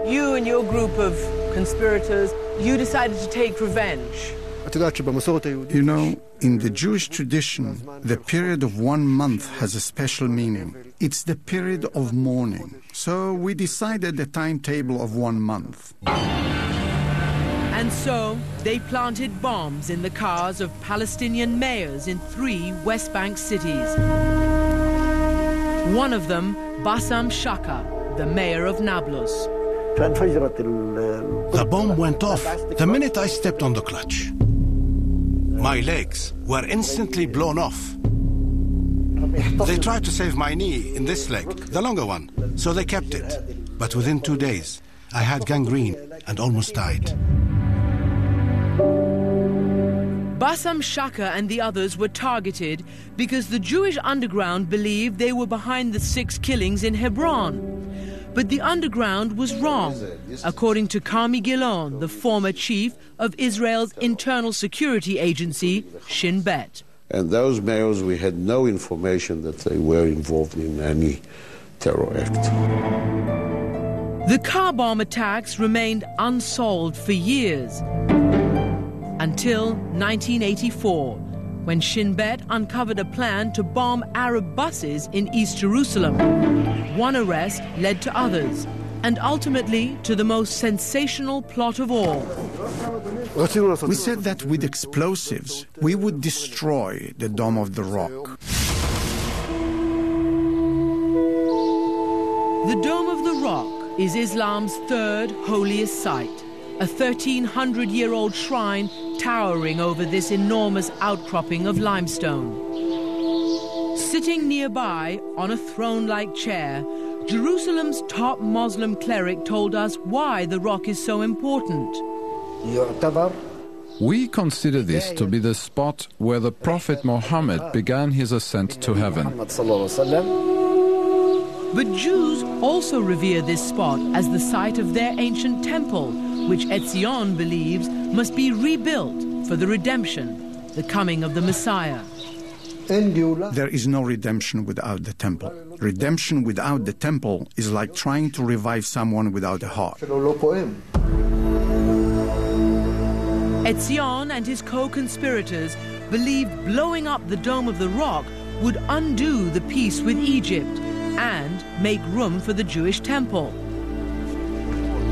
You and your group of conspirators, you decided to take revenge. You know, in the Jewish tradition, the period of 1 month has a special meaning. It's the period of mourning. So we decided a timetable of 1 month. And so they planted bombs in the cars of Palestinian mayors in 3 West Bank cities. One of them, Bassam Shaka, the mayor of Nablus. The bomb went off the minute I stepped on the clutch. My legs were instantly blown off. They tried to save my knee in this leg, the longer one, so they kept it. But within 2 days, I had gangrene and almost died. Bassam Shaka and the others were targeted because the Jewish Underground believed they were behind the 6 killings in Hebron. But the Underground was wrong, according to Carmi Gilon, the former chief of Israel's internal security agency, Shin Bet. And those mayors, we had no information that they were involved in any terror act. The car bomb attacks remained unsolved for years, until 1984, when Shin Bet uncovered a plan to bomb Arab buses in East Jerusalem. One arrest led to others, and ultimately to the most sensational plot of all. We said that with explosives, we would destroy the Dome of the Rock. The Dome of the Rock is Islam's 3rd holiest site, a 1,300-year-old shrine towering over this enormous outcropping of limestone. Sitting nearby on a throne-like chair, Jerusalem's top Muslim cleric told us why the rock is so important. We consider this to be the spot where the Prophet Muhammad began his ascent to heaven. But Jews also revere this spot as the site of their ancient temple, which Etzion believes must be rebuilt for the redemption, the coming of the Messiah. There is no redemption without the temple. Redemption without the temple is like trying to revive someone without a heart. Etzion and his co-conspirators believed blowing up the Dome of the Rock would undo the peace with Egypt and make room for the Jewish temple.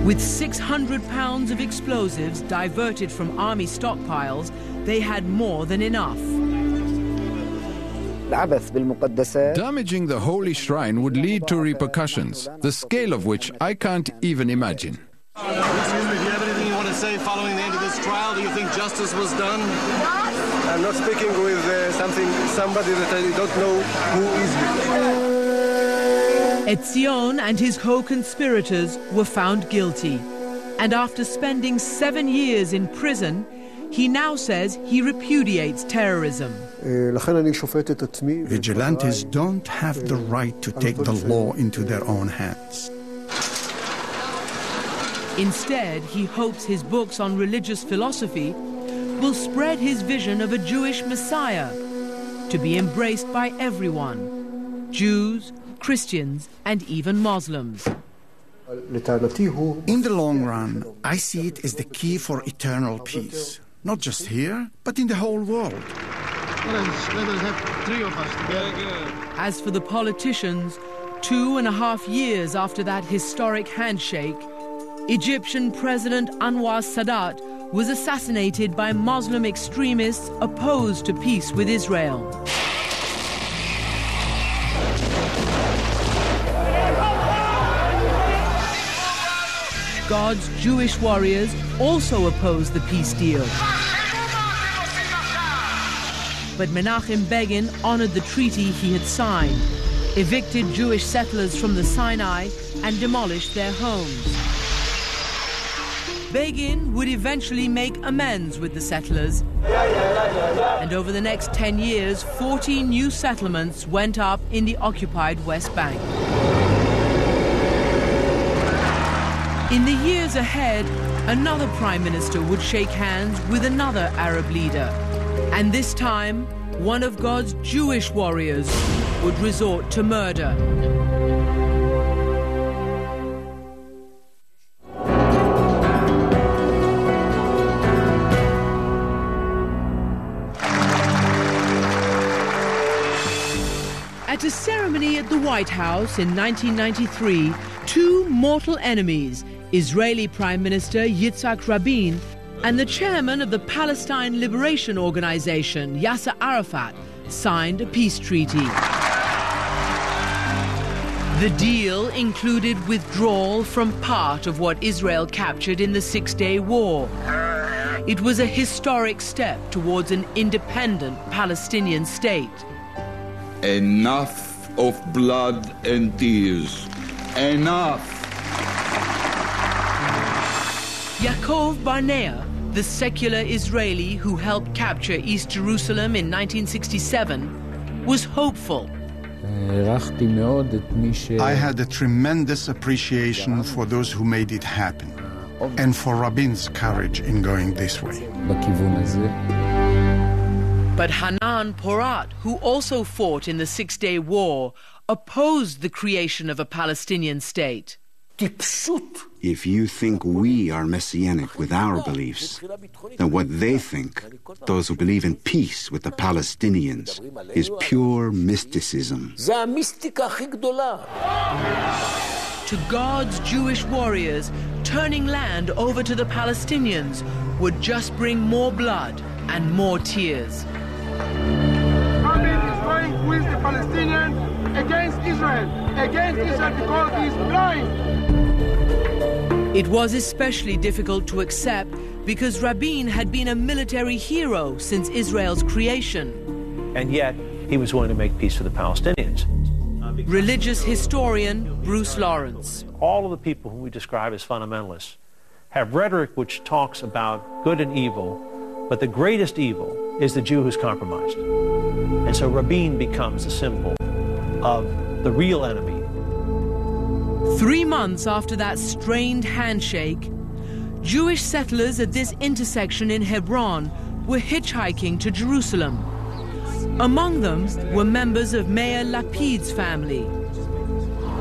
With 600 pounds of explosives diverted from army stockpiles, they had more than enough. Damaging the holy shrine would lead to repercussions, the scale of which I can't even imagine. Excuse me, do you have anything you want to say following the end of this trial? Do you think justice was done? I'm not speaking with somebody that I don't know who is. Etzion and his co-conspirators were found guilty. And after spending 7 years in prison, he now says he repudiates terrorism. Vigilantes don't have the right to take the law into their own hands. Instead, he hopes his books on religious philosophy will spread his vision of a Jewish Messiah to be embraced by everyone, Jews, Christians, and even Muslims. In the long run, I see it as the key for eternal peace. Not just here, but in the whole world. Let us have 3 of us together. As for the politicians, 2.5 years after that historic handshake, Egyptian President Anwar Sadat was assassinated by Muslim extremists opposed to peace with Israel. God's Jewish warriors also opposed the peace deal. But Menachem Begin honored the treaty he had signed, evicted Jewish settlers from the Sinai, and demolished their homes. Begin would eventually make amends with the settlers, and over the next 10 years, 14 new settlements went up in the occupied West Bank. In the years ahead, another prime minister would shake hands with another Arab leader, and this time, one of God's Jewish warriors would resort to murder. At a ceremony at the White House in 1993, 2 mortal enemies, Israeli Prime Minister Yitzak Rabin and the chairman of the Palestine Liberation Organization, Yasser Arafat, signed a peace treaty. The deal included withdrawal from part of what Israel captured in the 6-day war. It was a historic step towards an independent Palestinian state. Enough of blood and tears. Enough. Yaakov Barnea, the secular Israeli who helped capture East Jerusalem in 1967, was hopeful. I had a tremendous appreciation for those who made it happen, and for Rabin's courage in going this way. But Hanan Porat, who also fought in the 6-day war, opposed the creation of a Palestinian state. If you think we are messianic with our beliefs, then what they think, those who believe in peace with the Palestinians, is pure mysticism. To God's Jewish warriors, turning land over to the Palestinians would just bring more blood and more tears. Rabin is going with the Palestinians against Israel because he is blind. It was especially difficult to accept because Rabin had been a military hero since Israel's creation. And yet, he was willing to make peace for the Palestinians. Religious historian Bruce Lawrence. All of the people whom we describe as fundamentalists have rhetoric which talks about good and evil, but the greatest evil is the Jew who's compromised. And so Rabin becomes a symbol of the real enemy. 3 months after that strained handshake, Jewish settlers at this intersection in Hebron were hitchhiking to Jerusalem. Among them were members of Mayor Lapid's family.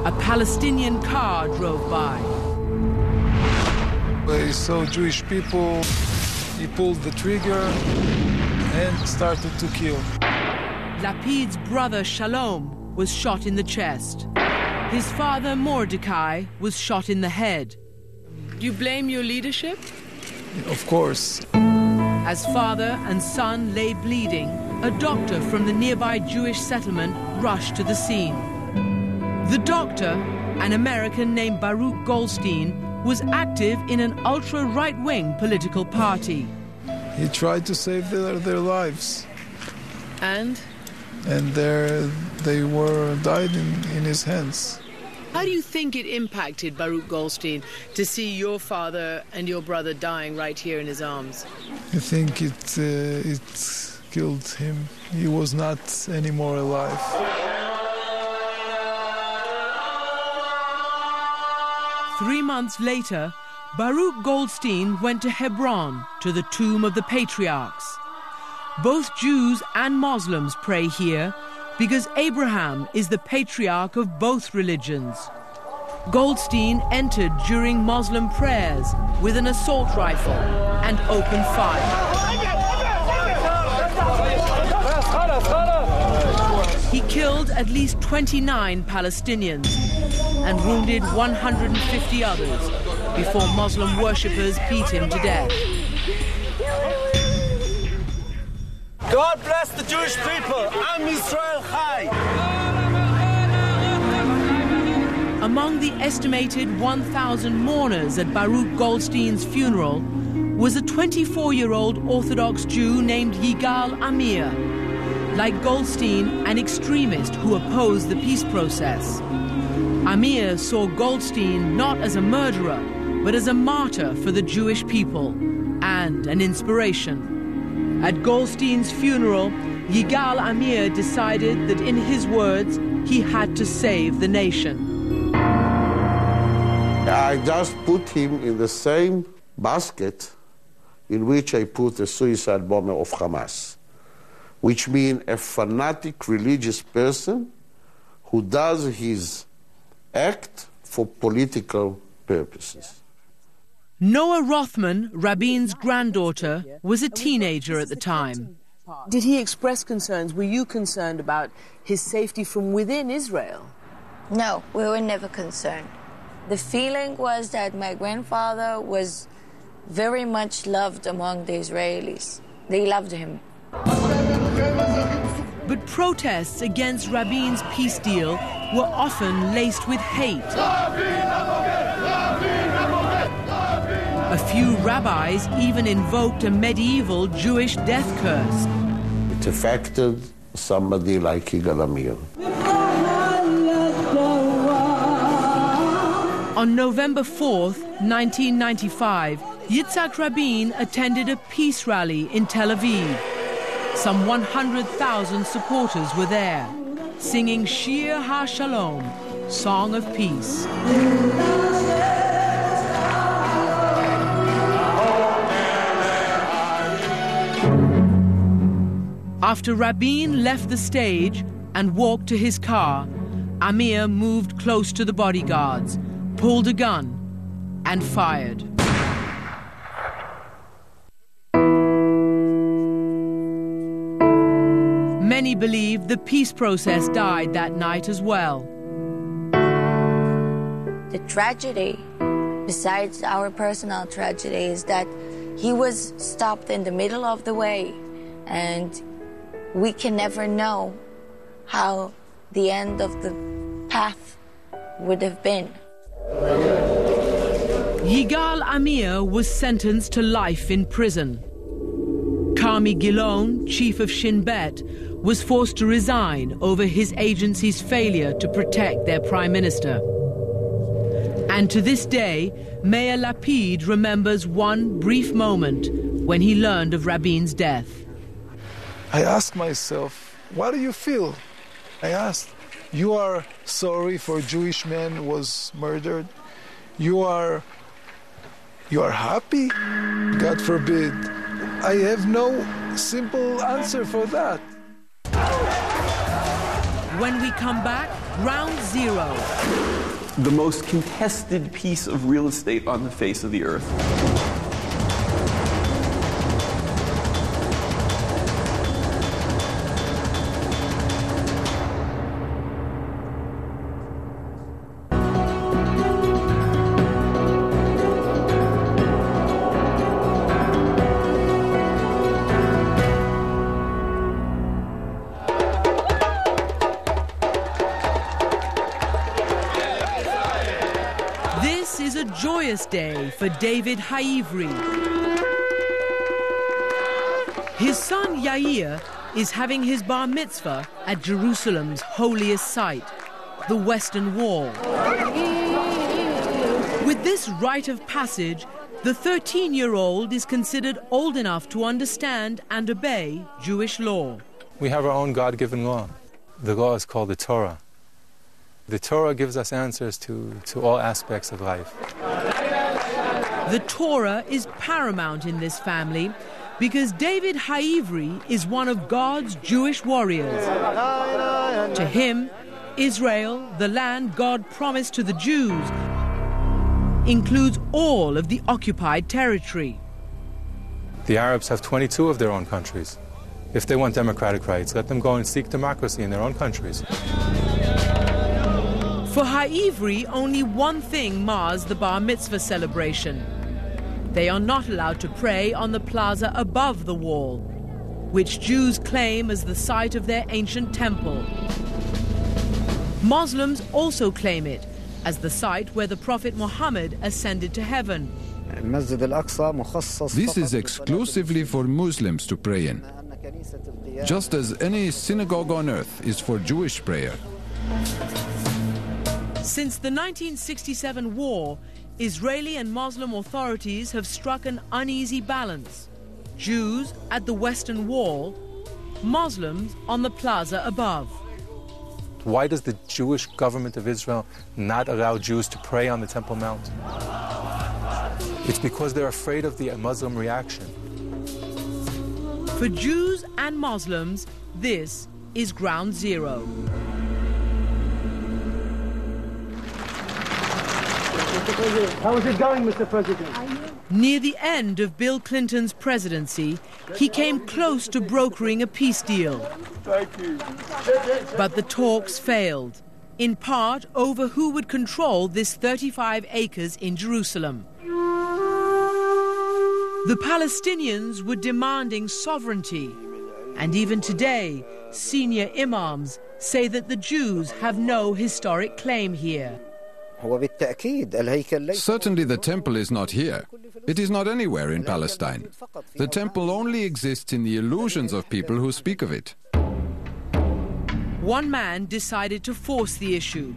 A Palestinian car drove by. He saw Jewish people, he pulled the trigger and started to kill. Lapid's brother Shalom was shot in the chest. His father Mordecai was shot in the head. Do you blame your leadership? Of course. As father and son lay bleeding, a doctor from the nearby Jewish settlement rushed to the scene. The doctor, an American named Baruch Goldstein, was active in an ultra-right-wing political party. He tried to save their lives. And? And they were died in his hands. How do you think it impacted Baruch Goldstein to see your father and your brother dying right here in his arms? I think it killed him. He was not anymore alive. Three months later, Baruch Goldstein went to Hebron, to the tomb of the patriarchs. Both Jews and Muslims pray here because Abraham is the patriarch of both religions. Goldstein entered during Muslim prayers with an assault rifle and opened fire. He killed at least 29 Palestinians and wounded 150 others before Muslim worshippers beat him to death. God bless the Jewish people. Am Yisrael Chai. Among the estimated 1,000 mourners at Baruch Goldstein's funeral was a 24-year-old Orthodox Jew named Yigal Amir. Like Goldstein, an extremist who opposed the peace process. Amir saw Goldstein not as a murderer, but as a martyr for the Jewish people and an inspiration. At Goldstein's funeral, Yigal Amir decided that, in his words, he had to save the nation. I just put him in the same basket in which I put the suicide bomber of Hamas, which means a fanatic religious person who does his act for political purposes. Noah Rothman, Rabin's granddaughter, was a teenager at the time. Did he express concerns? Were you concerned about his safety from within Israel? No, we were never concerned. The feeling was that my grandfather was very much loved among the Israelis. They loved him. But protests against Rabin's peace deal were often laced with hate. A few rabbis even invoked a medieval Jewish death curse. It affected somebody like Yigal Amir. On November 4th, 1995, Yitzak Rabin attended a peace rally in Tel Aviv. Some 100,000 supporters were there, singing Shir HaShalom, Song of Peace. After Rabin left the stage and walked to his car, Amir moved close to the bodyguards, pulled a gun, and fired. Many believe the peace process died that night as well. The tragedy, besides our personal tragedy, is that he was stopped in the middle of the way, and we can never know how the end of the path would have been. Yigal Amir was sentenced to life in prison. Carmi Gilon, chief of Shin Bet, was forced to resign over his agency's failure to protect their prime minister. And to this day, Meir Lapid remembers one brief moment when he learned of Rabin's death. I asked myself, what do you feel? I asked, you are sorry for a Jewish man who was murdered? You are happy? God forbid. I have no simple answer for that. When we come back, Ground Zero. The most contested piece of real estate on the face of the earth. Day for David Haivri. His son Yair is having his bar mitzvah at Jerusalem's holiest site, the Western Wall. With this rite of passage, the 13-year-old is considered old enough to understand and obey Jewish law. We have our own God-given law. The law is called the Torah. The Torah gives us answers to all aspects of life. The Torah is paramount in this family because David Haivri is one of God's Jewish warriors. To him, Israel, the land God promised to the Jews, includes all of the occupied territory. The Arabs have 22 of their own countries. If they want democratic rights, let them go and seek democracy in their own countries. For Haivri, only one thing mars the bar mitzvah celebration. They are not allowed to pray on the plaza above the wall, which Jews claim as the site of their ancient temple. Muslims also claim it as the site where the Prophet Muhammad ascended to heaven. This is exclusively for Muslims to pray in, just as any synagogue on earth is for Jewish prayer. Since the 1967 war, Israeli and Muslim authorities have struck an uneasy balance. Jews at the Western Wall, Muslims on the plaza above. Why does the Jewish government of Israel not allow Jews to pray on the Temple Mount? It's because they're afraid of the Muslim reaction. For Jews and Muslims, this is Ground Zero. How is it going, Mr. President? Near the end of Bill Clinton's presidency, he came close to brokering a peace deal. Thank you. But the talks failed, in part over who would control this 35 acres in Jerusalem. The Palestinians were demanding sovereignty, and even today, senior imams say that the Jews have no historic claim here. Certainly the temple is not here. It is not anywhere in Palestine. The temple only exists in the illusions of people who speak of it. One man decided to force the issue.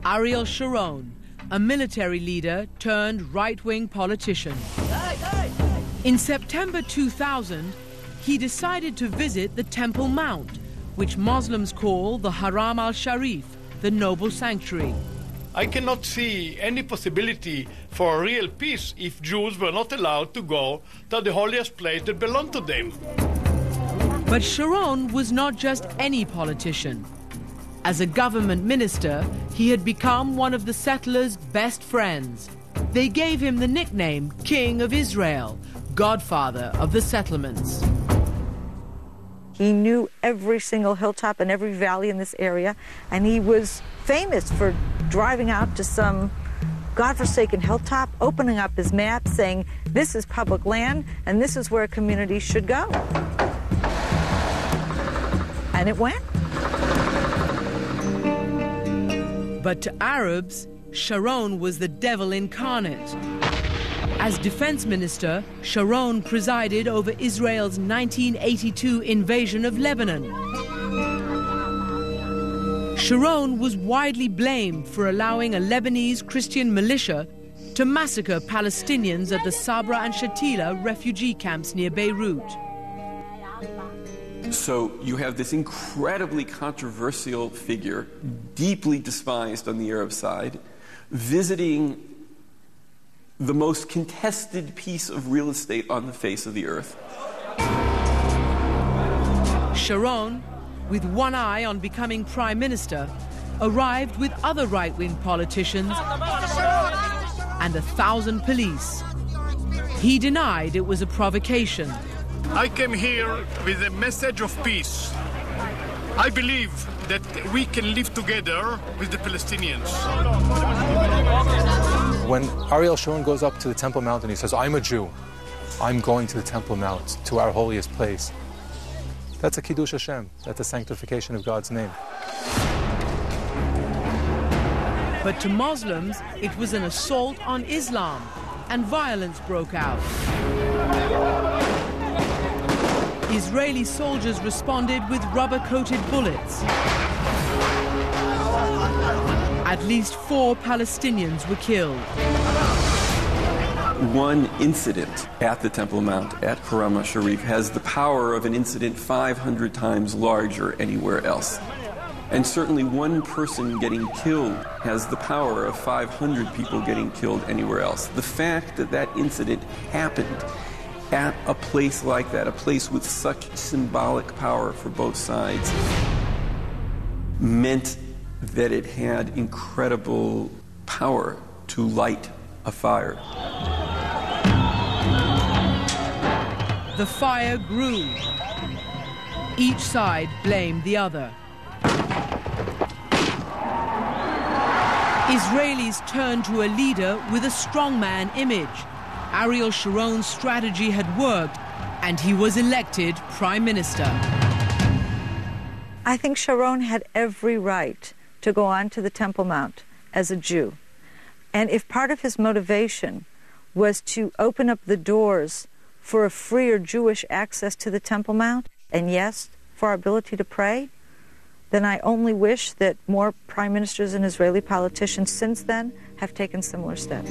Ariel Sharon, a military leader turned right-wing politician. In September 2000, he decided to visit the Temple Mount, which Muslims call the Haram al-Sharif, the noble sanctuary. I cannot see any possibility for a real peace if Jews were not allowed to go to the holiest place that belonged to them. But Sharon was not just any politician. As a government minister, he had become one of the settlers' best friends. They gave him the nickname King of Israel, Godfather of the settlements. He knew every single hilltop and every valley in this area, and he was famous for driving out to some godforsaken hilltop, opening up his map, saying, this is public land, and this is where a community should go. And it went. But to Arabs, Sharon was the devil incarnate. As defense minister, Sharon presided over Israel's 1982 invasion of Lebanon. Sharon was widely blamed for allowing a Lebanese Christian militia to massacre Palestinians at the Sabra and Shatila refugee camps near Beirut. So you have this incredibly controversial figure, deeply despised on the Arab side, visiting the most contested piece of real estate on the face of the earth. Sharon, with one eye on becoming prime minister, arrived with other right-wing politicians and 1,000 police. He denied it was a provocation. I came here with a message of peace. I believe that we can live together with the Palestinians. When Ariel Sharon goes up to the Temple Mount and he says, I'm a Jew, I'm going to the Temple Mount, to our holiest place, that's a Kiddush Hashem. That's a sanctification of God's name. But to Muslims, it was an assault on Islam, and violence broke out. Israeli soldiers responded with rubber-coated bullets. At least 4 Palestinians were killed. One incident at the Temple Mount, at Haram al-Sharif, has the power of an incident 500 times larger anywhere else. And certainly one person getting killed has the power of 500 people getting killed anywhere else. The fact that that incident happened at a place like that, a place with such symbolic power for both sides, meant that it had incredible power to light a fire. The fire grew. Each side blamed the other. Israelis turned to a leader with a strongman image. Ariel Sharon's strategy had worked, and he was elected prime minister. I think Sharon had every right to go on to the Temple Mount as a Jew. And if part of his motivation was to open up the doors for a freer Jewish access to the Temple Mount, and yes, for our ability to pray, then I only wish that more prime ministers and Israeli politicians since then have taken similar steps.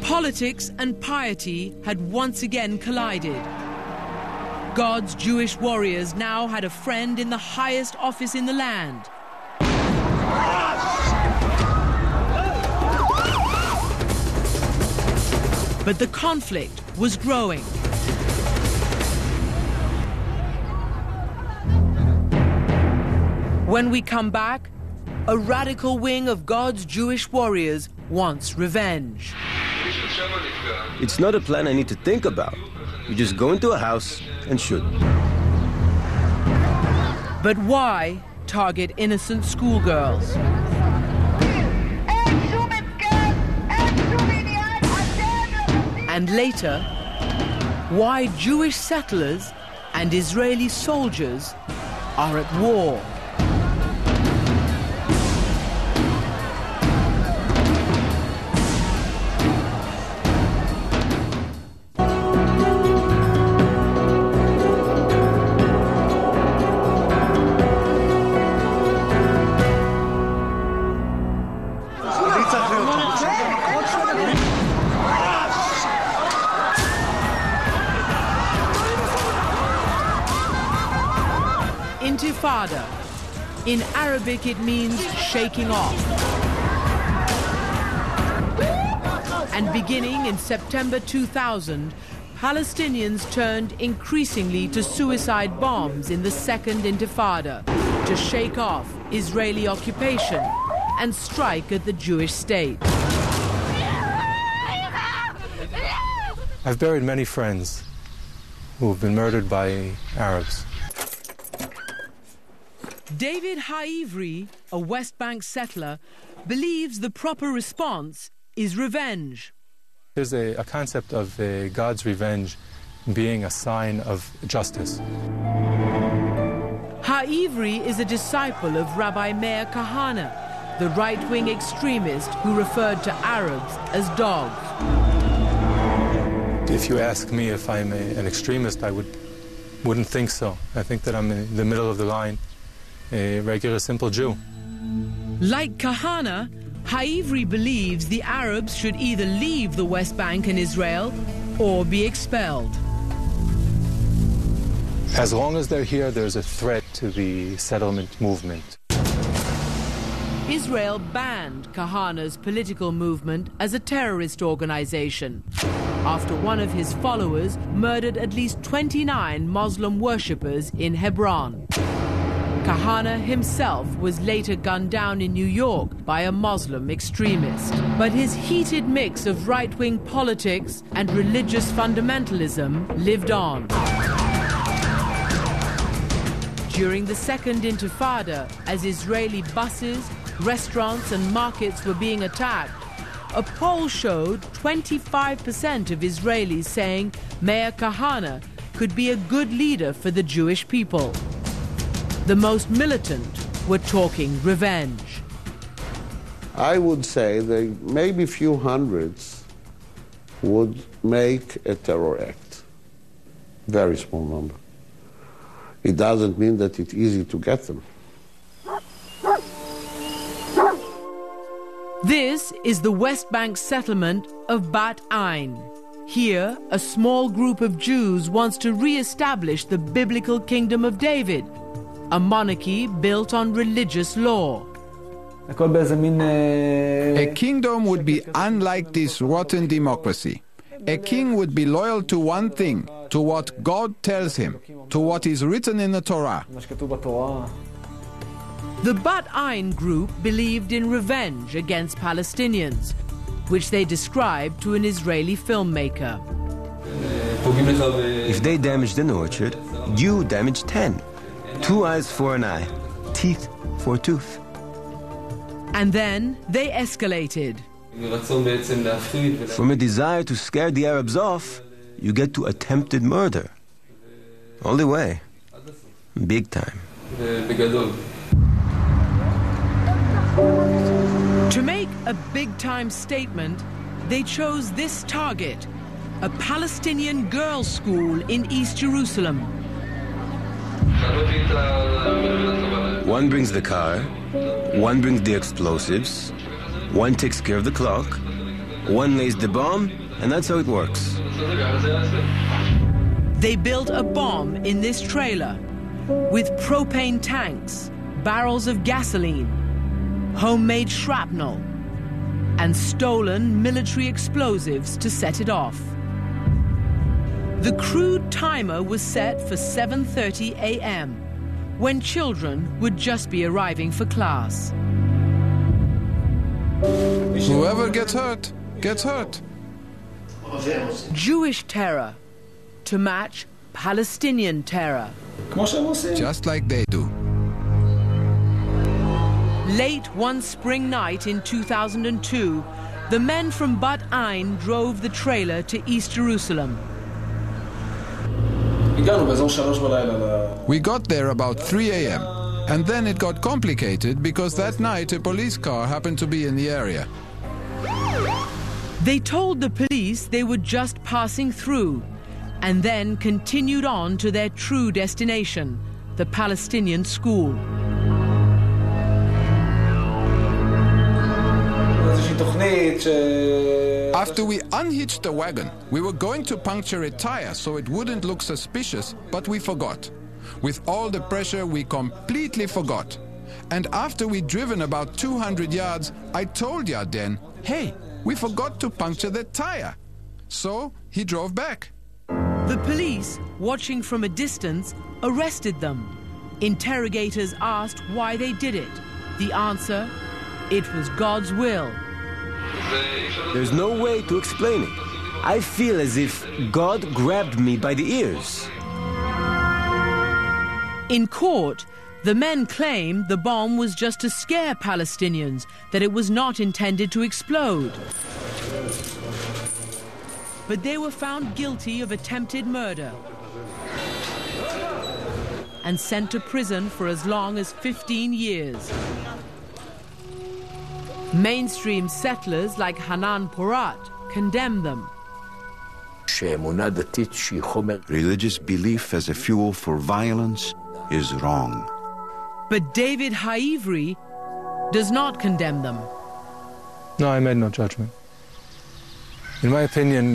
Politics and piety had once again collided. God's Jewish warriors now had a friend in the highest office in the land. But the conflict was growing. When we come back, a radical wing of God's Jewish warriors wants revenge. It's not a plan I need to think about. You just go into a house and shoot. But why target innocent schoolgirls? And later, why Jewish settlers and Israeli soldiers are at war. Intifada. In Arabic, it means shaking off. And beginning in September 2000, Palestinians turned increasingly to suicide bombs in the Second Intifada to shake off Israeli occupation and strike at the Jewish state. I've buried many friends who have been murdered by Arabs. David Haivri, a West Bank settler, believes the proper response is revenge. There's a concept of God's revenge being a sign of justice. Haivri is a disciple of Rabbi Meir Kahane, the right-wing extremist who referred to Arabs as dogs. If you ask me if I'm an extremist, I wouldn't think so. I think that I'm in the middle of the line a regular, simple Jew. Like Kahana, Haivri believes the Arabs should either leave the West Bank and Israel or be expelled. As long as they're here, there's a threat to the settlement movement. Israel banned Kahana's political movement as a terrorist organization after one of his followers murdered at least 29 Muslim worshippers in Hebron. Kahana himself was later gunned down in New York by a Muslim extremist. But his heated mix of right-wing politics and religious fundamentalism lived on. During the Second Intifada, as Israeli buses, restaurants and markets were being attacked, a poll showed 25% of Israelis saying Meir Kahana could be a good leader for the Jewish people. The most militant were talking revenge. I would say that maybe a few hundreds would make a terror act. Very small number. It doesn't mean that it's easy to get them. This is the West Bank settlement of Bat Ain. Here, a small group of Jews wants to re-establish the biblical kingdom of David, a monarchy built on religious law. A kingdom would be unlike this rotten democracy. A king would be loyal to one thing, to what God tells him, to what is written in the Torah. The Bat Ain group believed in revenge against Palestinians, which they described to an Israeli filmmaker. If they damaged an orchard, you damaged 10. 2 eyes for an eye, teeth for a tooth. And then they escalated. From a desire to scare the Arabs off, you get to attempted murder. All the way. Big time. To make a big-time statement, they chose this target, a Palestinian girls' school in East Jerusalem. One brings the car, one brings the explosives, one takes care of the clock, one lays the bomb, and that's how it works. They built a bomb in this trailer with propane tanks, barrels of gasoline, homemade shrapnel, and stolen military explosives to set it off. The crude timer was set for 7:30 a.m., when children would just be arriving for class. Whoever gets hurt, gets hurt. Jewish terror to match Palestinian terror. Just like they do. Late one spring night in 2002, the men from Bat Ain drove the trailer to East Jerusalem. We got there about 3 a.m. and then it got complicated because that night a police car happened to be in the area. They told the police they were just passing through and then continued on to their true destination, the Palestinian school. After we unhitched the wagon, we were going to puncture a tire so it wouldn't look suspicious, but we forgot. With all the pressure, we completely forgot. And after we'd driven about 200 yards, I told Yarden, hey, we forgot to puncture the tire. So he drove back. The police, watching from a distance, arrested them. Interrogators asked why they did it. The answer, it was God's will. There's no way to explain it. I feel as if God grabbed me by the ears. In court, the men claimed the bomb was just to scare Palestinians, that it was not intended to explode. But they were found guilty of attempted murder and sent to prison for as long as 15 years. Mainstream settlers like Hanan Porat condemn them. Religious belief as a fuel for violence is wrong. But David Haivri does not condemn them. No, I made no judgment. In my opinion,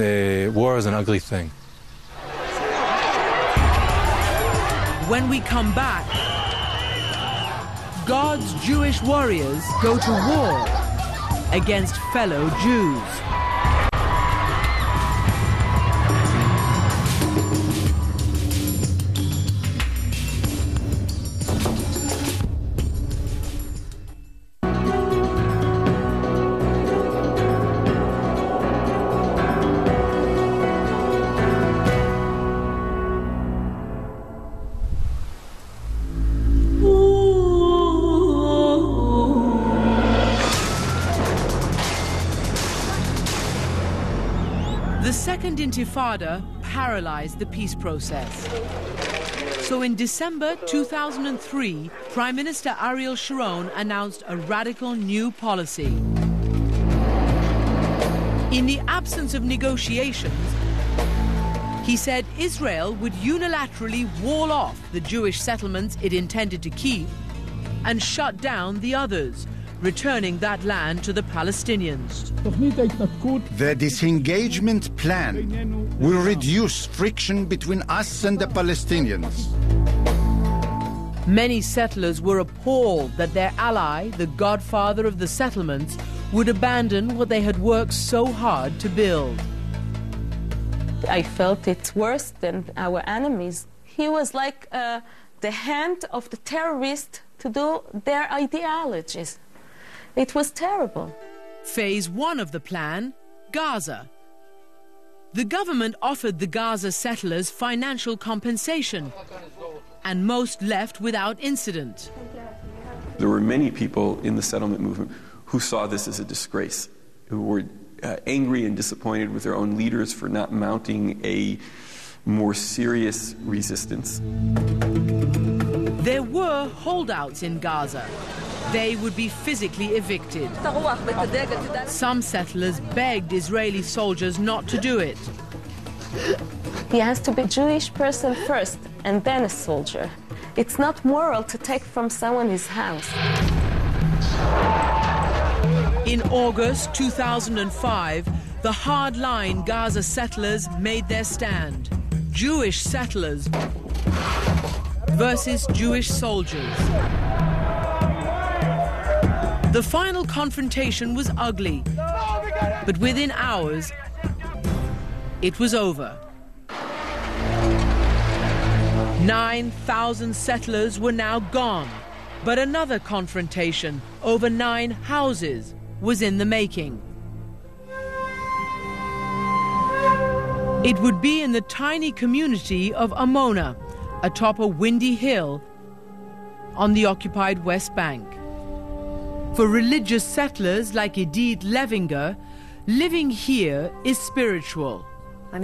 war is an ugly thing. When we come back, God's Jewish warriors go to war against fellow Jews. The Second Intifada paralyzed the peace process. So in December 2003, Prime Minister Ariel Sharon announced a radical new policy. In the absence of negotiations, he said Israel would unilaterally wall off the Jewish settlements it intended to keep and shut down the others, returning that land to the Palestinians. The disengagement plan will reduce friction between us and the Palestinians. Many settlers were appalled that their ally, the godfather of the settlements, would abandon what they had worked so hard to build. I felt it's worse than our enemies. He was like the hand of the terrorist to do their ideologies. It was terrible. Phase 1 of the plan, Gaza. The government offered the Gaza settlers financial compensation, and most left without incident. There were many people in the settlement movement who saw this as a disgrace, who were angry and disappointed with their own leaders for not mounting a more serious resistance. There were holdouts in Gaza. They would be physically evicted. Some settlers begged Israeli soldiers not to do it. He has to be a Jewish person first and then a soldier. It's not moral to take from someone his house. In August 2005, the hard-line Gaza settlers made their stand. Jewish settlers versus Jewish soldiers. The final confrontation was ugly, but within hours, it was over. 9,000 settlers were now gone, but another confrontation over 9 houses was in the making. It would be in the tiny community of Amona, atop a windy hill on the occupied West Bank. For religious settlers like Edith Levinger, living here is spiritual. I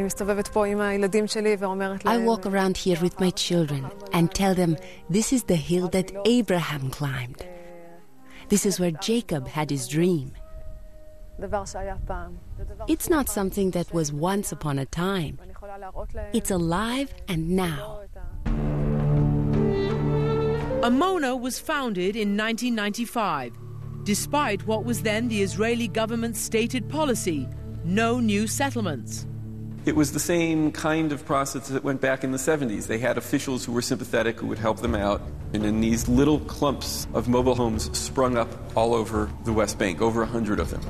walk around here with my children and tell them this is the hill that Abraham climbed. This is where Jacob had his dream. It's not something that was once upon a time. It's alive and now. Amona was founded in 1995, despite what was then the Israeli government's stated policy, no new settlements. It was the same kind of process that went back in the 70s. They had officials who were sympathetic, who would help them out. And then these little clumps of mobile homes sprung up all over the West Bank, over 100 of them.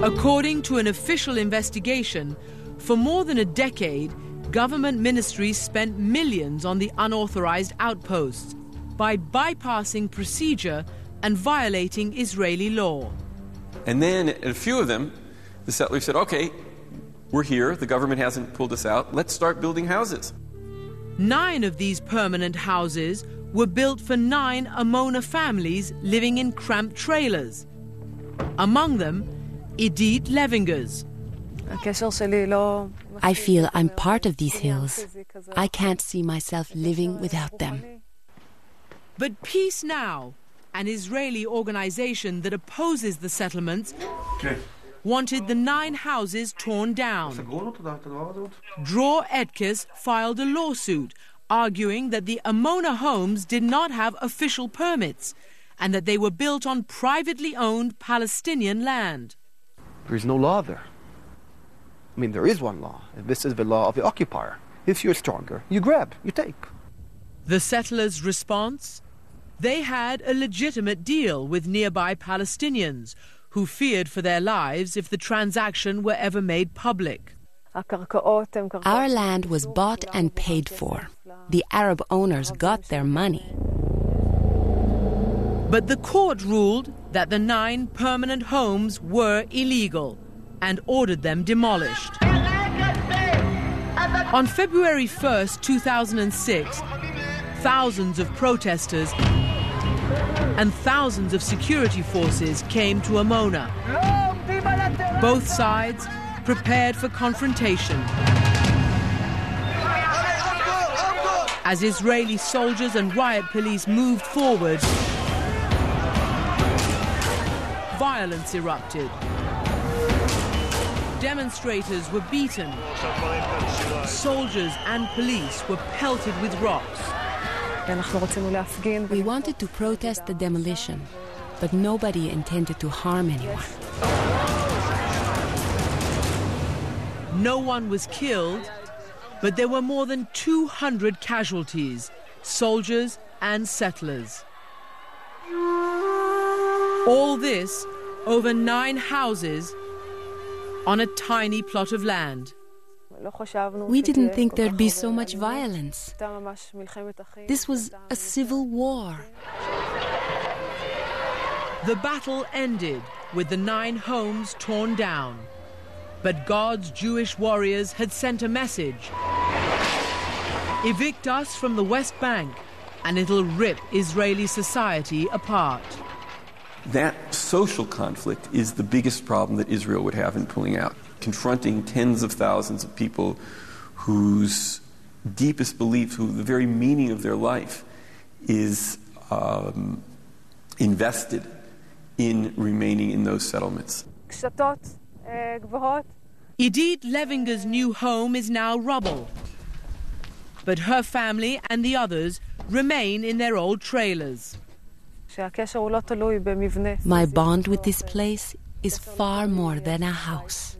According to an official investigation, for more than a decade, government ministries spent millions on the unauthorized outposts by bypassing procedure and violating Israeli law. And then a few of them, the settlers said, okay, we're here, the government hasn't pulled us out, let's start building houses. 9 of these permanent houses were built for 9 Amona families living in cramped trailers. Among them, Edith Levinger's. I feel I'm part of these hills. I can't see myself living without them. But Peace Now, an Israeli organization that opposes the settlements, wanted the 9 houses torn down. Dror Etkes filed a lawsuit arguing that the Amona homes did not have official permits and that they were built on privately owned Palestinian land. There is no law there. I mean, there is one law, and this is the law of the occupier. If you're stronger, you grab, you take. The settlers' response? They had a legitimate deal with nearby Palestinians who feared for their lives if the transaction were ever made public. Our land was bought and paid for. The Arab owners got their money. But the court ruled that the 9 permanent homes were illegal and ordered them demolished. On February 1st, 2006, thousands of protesters and thousands of security forces came to Amona. Both sides prepared for confrontation. As Israeli soldiers and riot police moved forward, violence erupted. Demonstrators were beaten. Soldiers and police were pelted with rocks. We wanted to protest the demolition, but nobody intended to harm anyone. No one was killed, but there were more than 200 casualties, soldiers and settlers. All this over 9 houses on a tiny plot of land. We didn't think there'd be so much violence. This was a civil war. The battle ended with the 9 homes torn down. But God's Jewish warriors had sent a message. Evict us from the West Bank, and it'll rip Israeli society apart. That social conflict is the biggest problem that Israel would have in pulling out. Confronting tens of thousands of people whose deepest belief, who the very meaning of their life is invested in remaining in those settlements. Idit Levinger's new home is now rubble. But her family and the others remain in their old trailers. My bond with this place is far more than a house.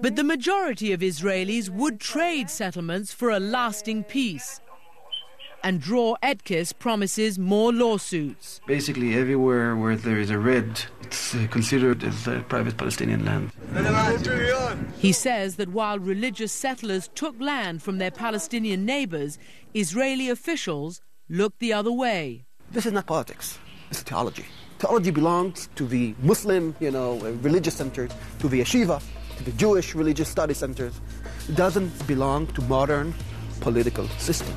But the majority of Israelis would trade settlements for a lasting peace. And Dror Etkes promises more lawsuits. Basically, everywhere where there is a red, it's considered as private Palestinian land. He says that while religious settlers took land from their Palestinian neighbors, Israeli officials looked the other way. This is not politics. This is theology. Theology belongs to the Muslim, religious centers, to the yeshiva, to the Jewish religious study centers. It doesn't belong to modern political system.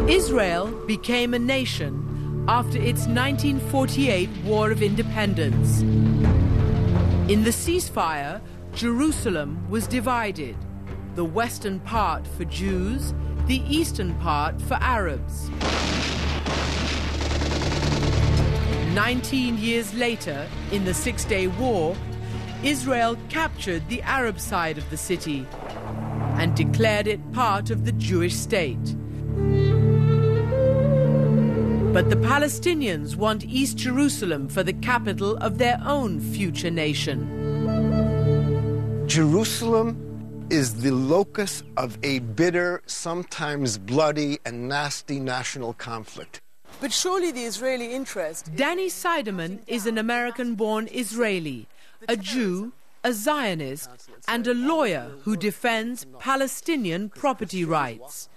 Israel became a nation after its 1948 War of Independence. In the ceasefire, Jerusalem was divided, the western part for Jews, the eastern part for Arabs. 19 years later, in the Six-Day War, Israel captured the Arab side of the city and declared it part of the Jewish state. But the Palestinians want East Jerusalem for the capital of their own future nation. Jerusalem is the locus of a bitter, sometimes bloody and nasty national conflict. But surely the Israeli interest... Danny Seideman is an American-born Israeli, a Jew, a Zionist, and a lawyer who defends Palestinian property rights.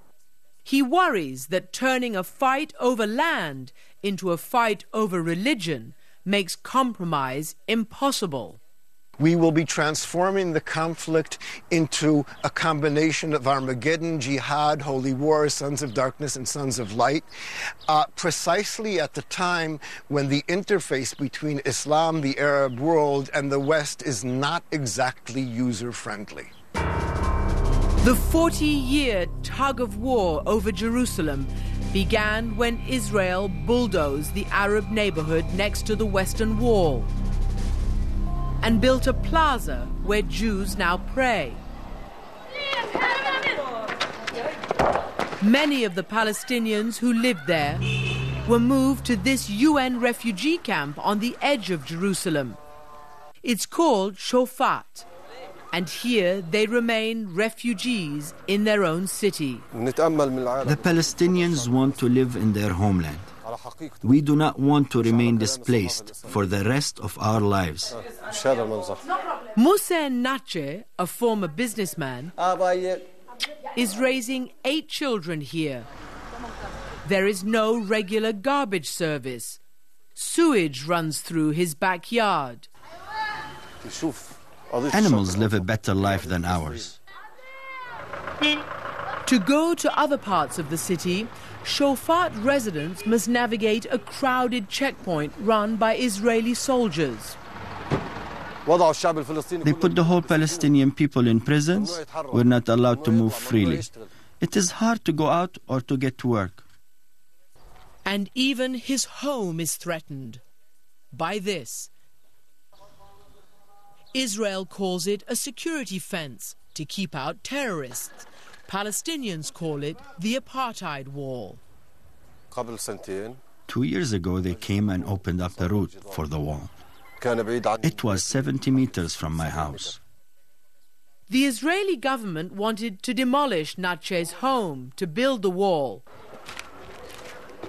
He worries that turning a fight over land into a fight over religion makes compromise impossible. We will be transforming the conflict into a combination of Armageddon, Jihad, Holy War, Sons of Darkness and Sons of Light, precisely at the time when the interface between Islam, the Arab world, and the West is not exactly user-friendly. The 40-year tug of war over Jerusalem began when Israel bulldozed the Arab neighborhood next to the Western Wall and built a plaza where Jews now pray. Many of the Palestinians who lived there were moved to this UN refugee camp on the edge of Jerusalem. It's called Shofat, and here they remain refugees in their own city. The Palestinians want to live in their homeland. We do not want to remain displaced for the rest of our lives. Moussa Natche, a former businessman, is raising 8 children here. There is no regular garbage service. Sewage runs through his backyard. Animals live a better life than ours. To go to other parts of the city, Shofat residents must navigate a crowded checkpoint run by Israeli soldiers. They put the whole Palestinian people in prisons. We're not allowed to move freely. It is hard to go out or to get to work. And even his home is threatened by this. Israel calls it a security fence to keep out terrorists. Palestinians call it the apartheid wall. 2 years ago, they came and opened up the route for the wall. It was 70 meters from my house. The Israeli government wanted to demolish Natche's home to build the wall.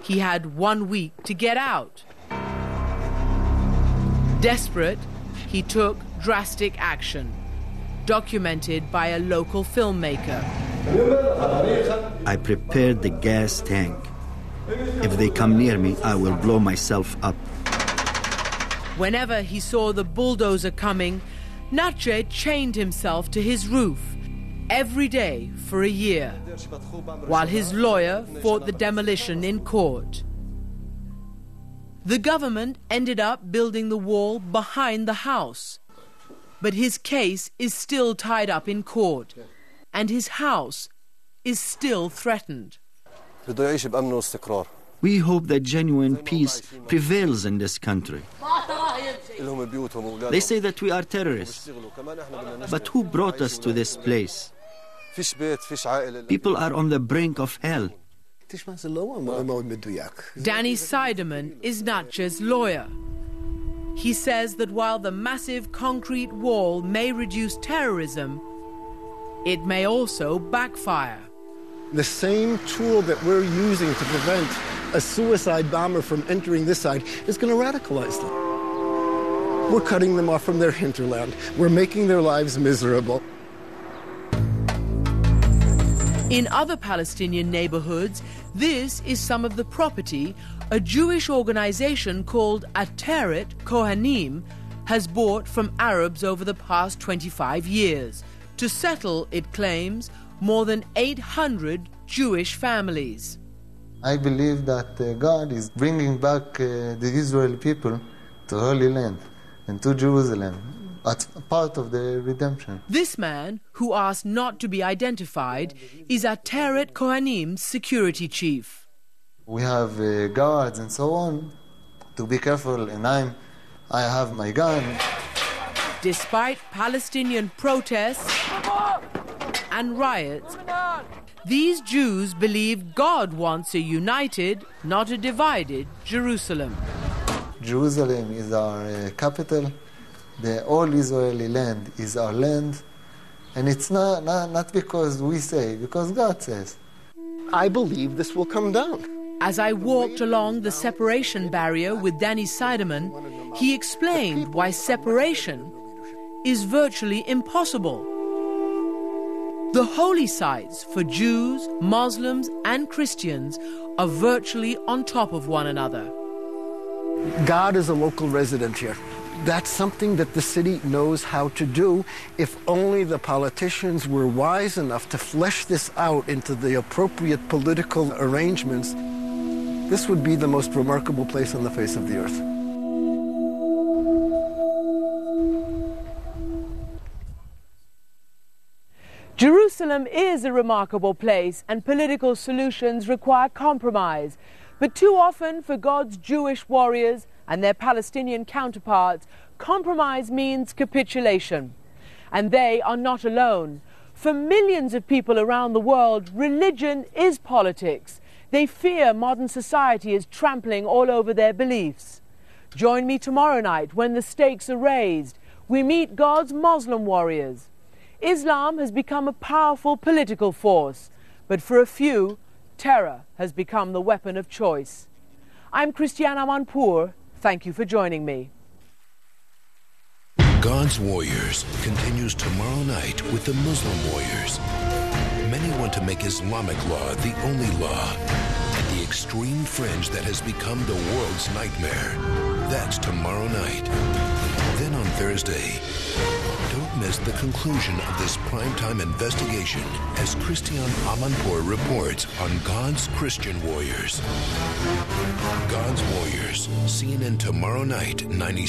He had 1 week to get out. Desperate, he took drastic action, documented by a local filmmaker. I prepared the gas tank. If they come near me, I will blow myself up. Whenever he saw the bulldozer coming, Natche chained himself to his roof every day for a year, while his lawyer fought the demolition in court. The government ended up building the wall behind the house, but his case is still tied up in court, and his house is still threatened. We hope that genuine peace prevails in this country. They say that we are terrorists, but who brought us to this place? People are on the brink of hell. Danny Seiderman is Natche's lawyer. He says that while the massive concrete wall may reduce terrorism, it may also backfire. The same tool that we're using to prevent a suicide bomber from entering this side is going to radicalize them. We're cutting them off from their hinterland. We're making their lives miserable. In other Palestinian neighborhoods, this is some of the property a Jewish organization called Ateret Kohanim has bought from Arabs over the past 25 years to settle, it claims, more than 800 Jewish families. I believe that God is bringing back the Israeli people to Holy Land and to Jerusalem as part of the redemption. This man, who asked not to be identified, is Ateret Kohanim's security chief. We have guards and so on to be careful, and I have my gun. Despite Palestinian protests and riots, these Jews believe God wants a united, not a divided, Jerusalem. Jerusalem is our capital. The all Israeli land is our land. And it's not because we say, because God says. I believe this will come down. As I walked along the separation barrier with Danny Seiderman, he explained why separation is virtually impossible. The holy sites for Jews, Muslims, and Christians are virtually on top of one another. God is a local resident here. That's something that the city knows how to do. If only the politicians were wise enough to flesh this out into the appropriate political arrangements, this would be the most remarkable place on the face of the earth. Jerusalem Jerusalem is a remarkable place, and political solutions require compromise. But too often for God's Jewish warriors and their Palestinian counterparts, compromise means capitulation. And they are not alone. For millions of people around the world, religion is politics. They fear modern society is trampling all over their beliefs. Join me tomorrow night when the stakes are raised. We meet God's Muslim warriors. Islam has become a powerful political force, but for a few, terror has become the weapon of choice. I'm Christian Amanpour. Thank you for joining me. God's Warriors continues tomorrow night with the Muslim warriors. Many want to make Islamic law the only law, at the extreme fringe that has become the world's nightmare. That's tomorrow night. Then on Thursday, don't miss the conclusion of this primetime investigation as Christian Amanpour reports on God's Christian warriors. God's Warriors, CNN tomorrow night, 96.